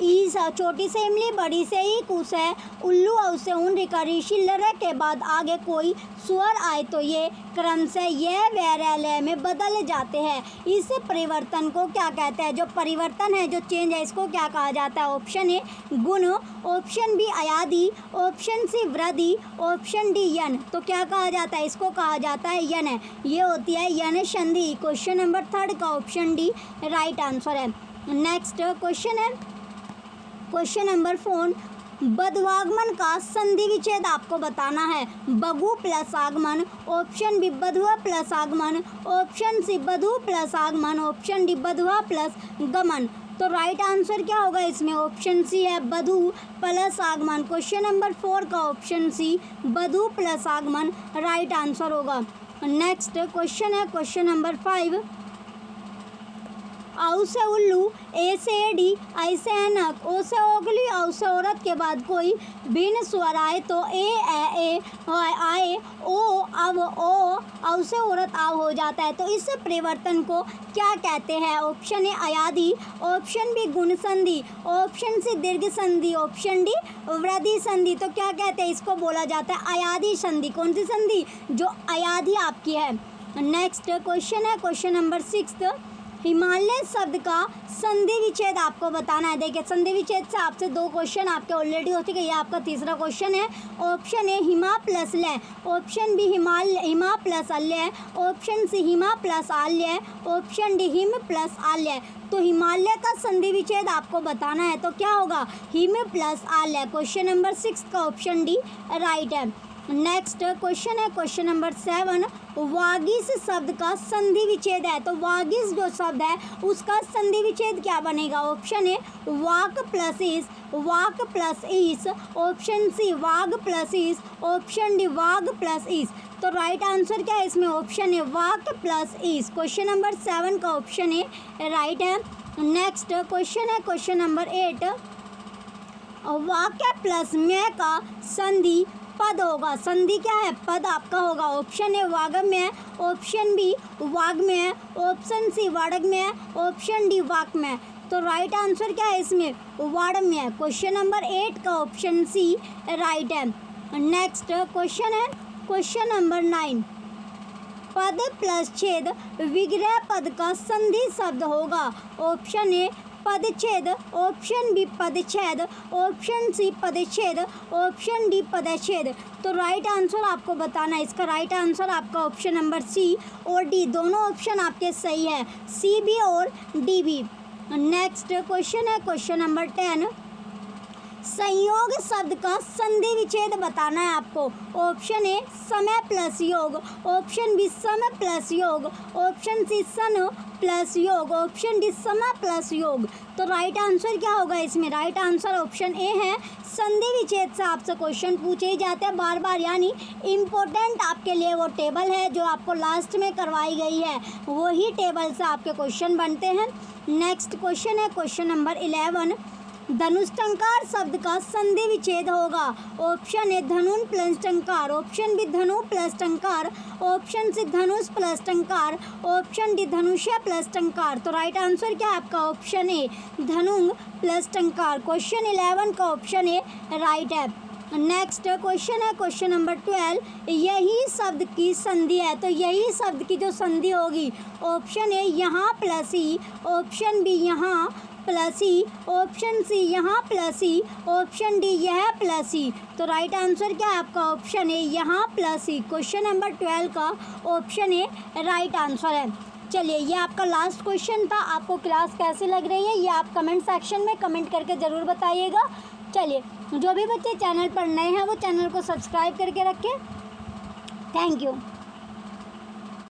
ईस छोटी से इमली बड़ी से ई कुश है, उल्लू औ से उन रिका ऋषि लर के बाद आगे कोई स्वर आए तो ये क्रम से यह वैरलय में बदल जाते हैं। इस परिवर्तन को क्या कहते हैं, जो परिवर्तन है, जो चेंज है, इसको क्या कहा जाता है। ऑप्शन ए गुण, ऑप्शन बी अयादि, ऑप्शन सी वृद्धि, ऑप्शन डी यन। तो क्या कहा जाता है, इसको कहा जाता है यन है, ये होती है यन संधि। क्वेश्चन नंबर 3 का ऑप्शन डी राइट आंसर है। नेक्स्ट क्वेश्चन है क्वेश्चन नंबर 4, बधवागमन का संधि विच्छेद आपको बताना है। बगु प्लस आगमन, ऑप्शन बी बधुआ प्लस आगमन, ऑप्शन सी बधु प्लस आगमन, ऑप्शन डी बधुआ प्लस गमन। तो राइट आंसर क्या होगा इसमें, ऑप्शन सी है बधु प्लस आगमन। क्वेश्चन नंबर 4 का ऑप्शन सी बधु प्लस आगमन राइट आंसर होगा। नेक्स्ट क्वेश्चन है क्वेश्चन नंबर 5, औ से उल्लू, ए से एडी, आई से ऐनक, ओ से ओगली, औ से औरत के बाद कोई भिन्न स्वर आए तो ए आए, ओ अब ओ, औ से औरत आव हो जाता है। तो इस परिवर्तन को क्या कहते हैं। ऑप्शन ए अयादि, ऑप्शन बी गुण संधि, ऑप्शन सी दीर्घ संधि, ऑप्शन डी वृद्धि संधि। तो क्या कहते हैं, इसको बोला जाता है अयादि संधि। कौन सी संधि, जो अयादि आपकी है। नेक्स्ट क्वेश्चन है क्वेश्चन नंबर 6, हिमालय शब्द का संधि विच्छेद आपको बताना है। देखिए संधि विच्छेद से आपसे 2 क्वेश्चन आपके ऑलरेडी हो चुके, ये आपका तीसरा क्वेश्चन है। ऑप्शन ए हिमा प्लस लय, ऑप्शन बी हिमा प्लस अल्य, ऑप्शन सी हिमा प्लस आल्य, ऑप्शन डी हिम प्लस आल्य। तो हिमालय का संधि विच्छेद आपको बताना है, तो क्या होगा, हिम प्लस आल्य। क्वेश्चन नंबर 6 का ऑप्शन डी राइट है। नेक्स्ट क्वेश्चन है क्वेश्चन नंबर 7, वागीश शब्द का संधि विच्छेद है। तो वागीश जो शब्द है उसका संधि विच्छेद क्या बनेगा। ऑप्शन ए वाक प्लस इस, वाक प्लस ईस, ऑप्शन सी वाग प्लस इस, ऑप्शन डी वाग प्लस इस। तो राइट आंसर क्या है इसमें, ऑप्शन ए वाक प्लस इस। क्वेश्चन नंबर 7 का ऑप्शन ए राइट है। नेक्स्ट क्वेश्चन है क्वेश्चन नंबर 8, वाक्य प्लस में का संधि पद होगा। संधि क्या है, पद आपका होगा। ऑप्शन ए वागम्य, ऑप्शन बी वाग्म्य, ऑप्शन सी वाड़ग्म्य, ऑप्शन डी वाक्म्य। तो राइट आंसर क्या है इसमें, वाड़म्य। क्वेश्चन नंबर 8 का ऑप्शन सी राइट है। नेक्स्ट क्वेश्चन है क्वेश्चन नंबर 9, पद प्लस छेद विग्रह पद का संधि शब्द होगा। ऑप्शन ए पदच्छेद, ऑप्शन बी पदच्छेद, ऑप्शन सी पदच्छेद, ऑप्शन डी पदच्छेद। तो राइट आंसर आपको बताना है, इसका राइट आंसर आपका ऑप्शन नंबर सी और डी, दोनों ऑप्शन आपके सही है, सी भी और डी भी। नेक्स्ट क्वेश्चन है क्वेश्चन नंबर 10, संयोग शब्द का संधि विच्छेद बताना है आपको। ऑप्शन ए समय प्लस योग, ऑप्शन बी समय प्लस योग, ऑप्शन सी सन प्लस योग, ऑप्शन डी समय प्लस योग। तो राइट आंसर क्या होगा इसमें, राइट आंसर ऑप्शन ए है। संधि विच्छेद से आपसे क्वेश्चन पूछे ही जाते हैं बार बार, यानी इम्पोर्टेंट आपके लिए वो टेबल है जो आपको लास्ट में करवाई गई है, वही टेबल से आपके क्वेश्चन बनते हैं। नेक्स्ट क्वेश्चन है क्वेश्चन नंबर 11, धनुष्टंकार शब्द का संधि विच्छेद होगा। ऑप्शन ए धनुन प्लस टंकार, ऑप्शन बी धनु प्लस टंकार, ऑप्शन सी धनुष प्लस टंकार, ऑप्शन डी धनुष्य प्लस टंकार। तो राइट आंसर क्या है आपका? ऑप्शन ए धनुंग प्लस टंकार। क्वेश्चन 11 का ऑप्शन ए राइट है। नेक्स्ट क्वेश्चन है क्वेश्चन नंबर 12, यही शब्द की संधि है। तो यही शब्द की जो संधि होगी, ऑप्शन ए यहाँ प्लस ई, ऑप्शन बी यहाँ प्लस ई, ऑप्शन सी यहाँ प्लस ई, ऑप्शन डी यह प्लस ई। तो राइट आंसर क्या है आपका? ऑप्शन ए यहाँ प्लस ई। क्वेश्चन नंबर 12 का ऑप्शन ए राइट आंसर है। चलिए, ये आपका लास्ट क्वेश्चन था। आपको क्लास कैसी लग रही है ये आप कमेंट सेक्शन में कमेंट करके ज़रूर बताइएगा। चलिए, जो भी बच्चे चैनल पर नए हैं वो चैनल को सब्सक्राइब करके रखें। Thank you.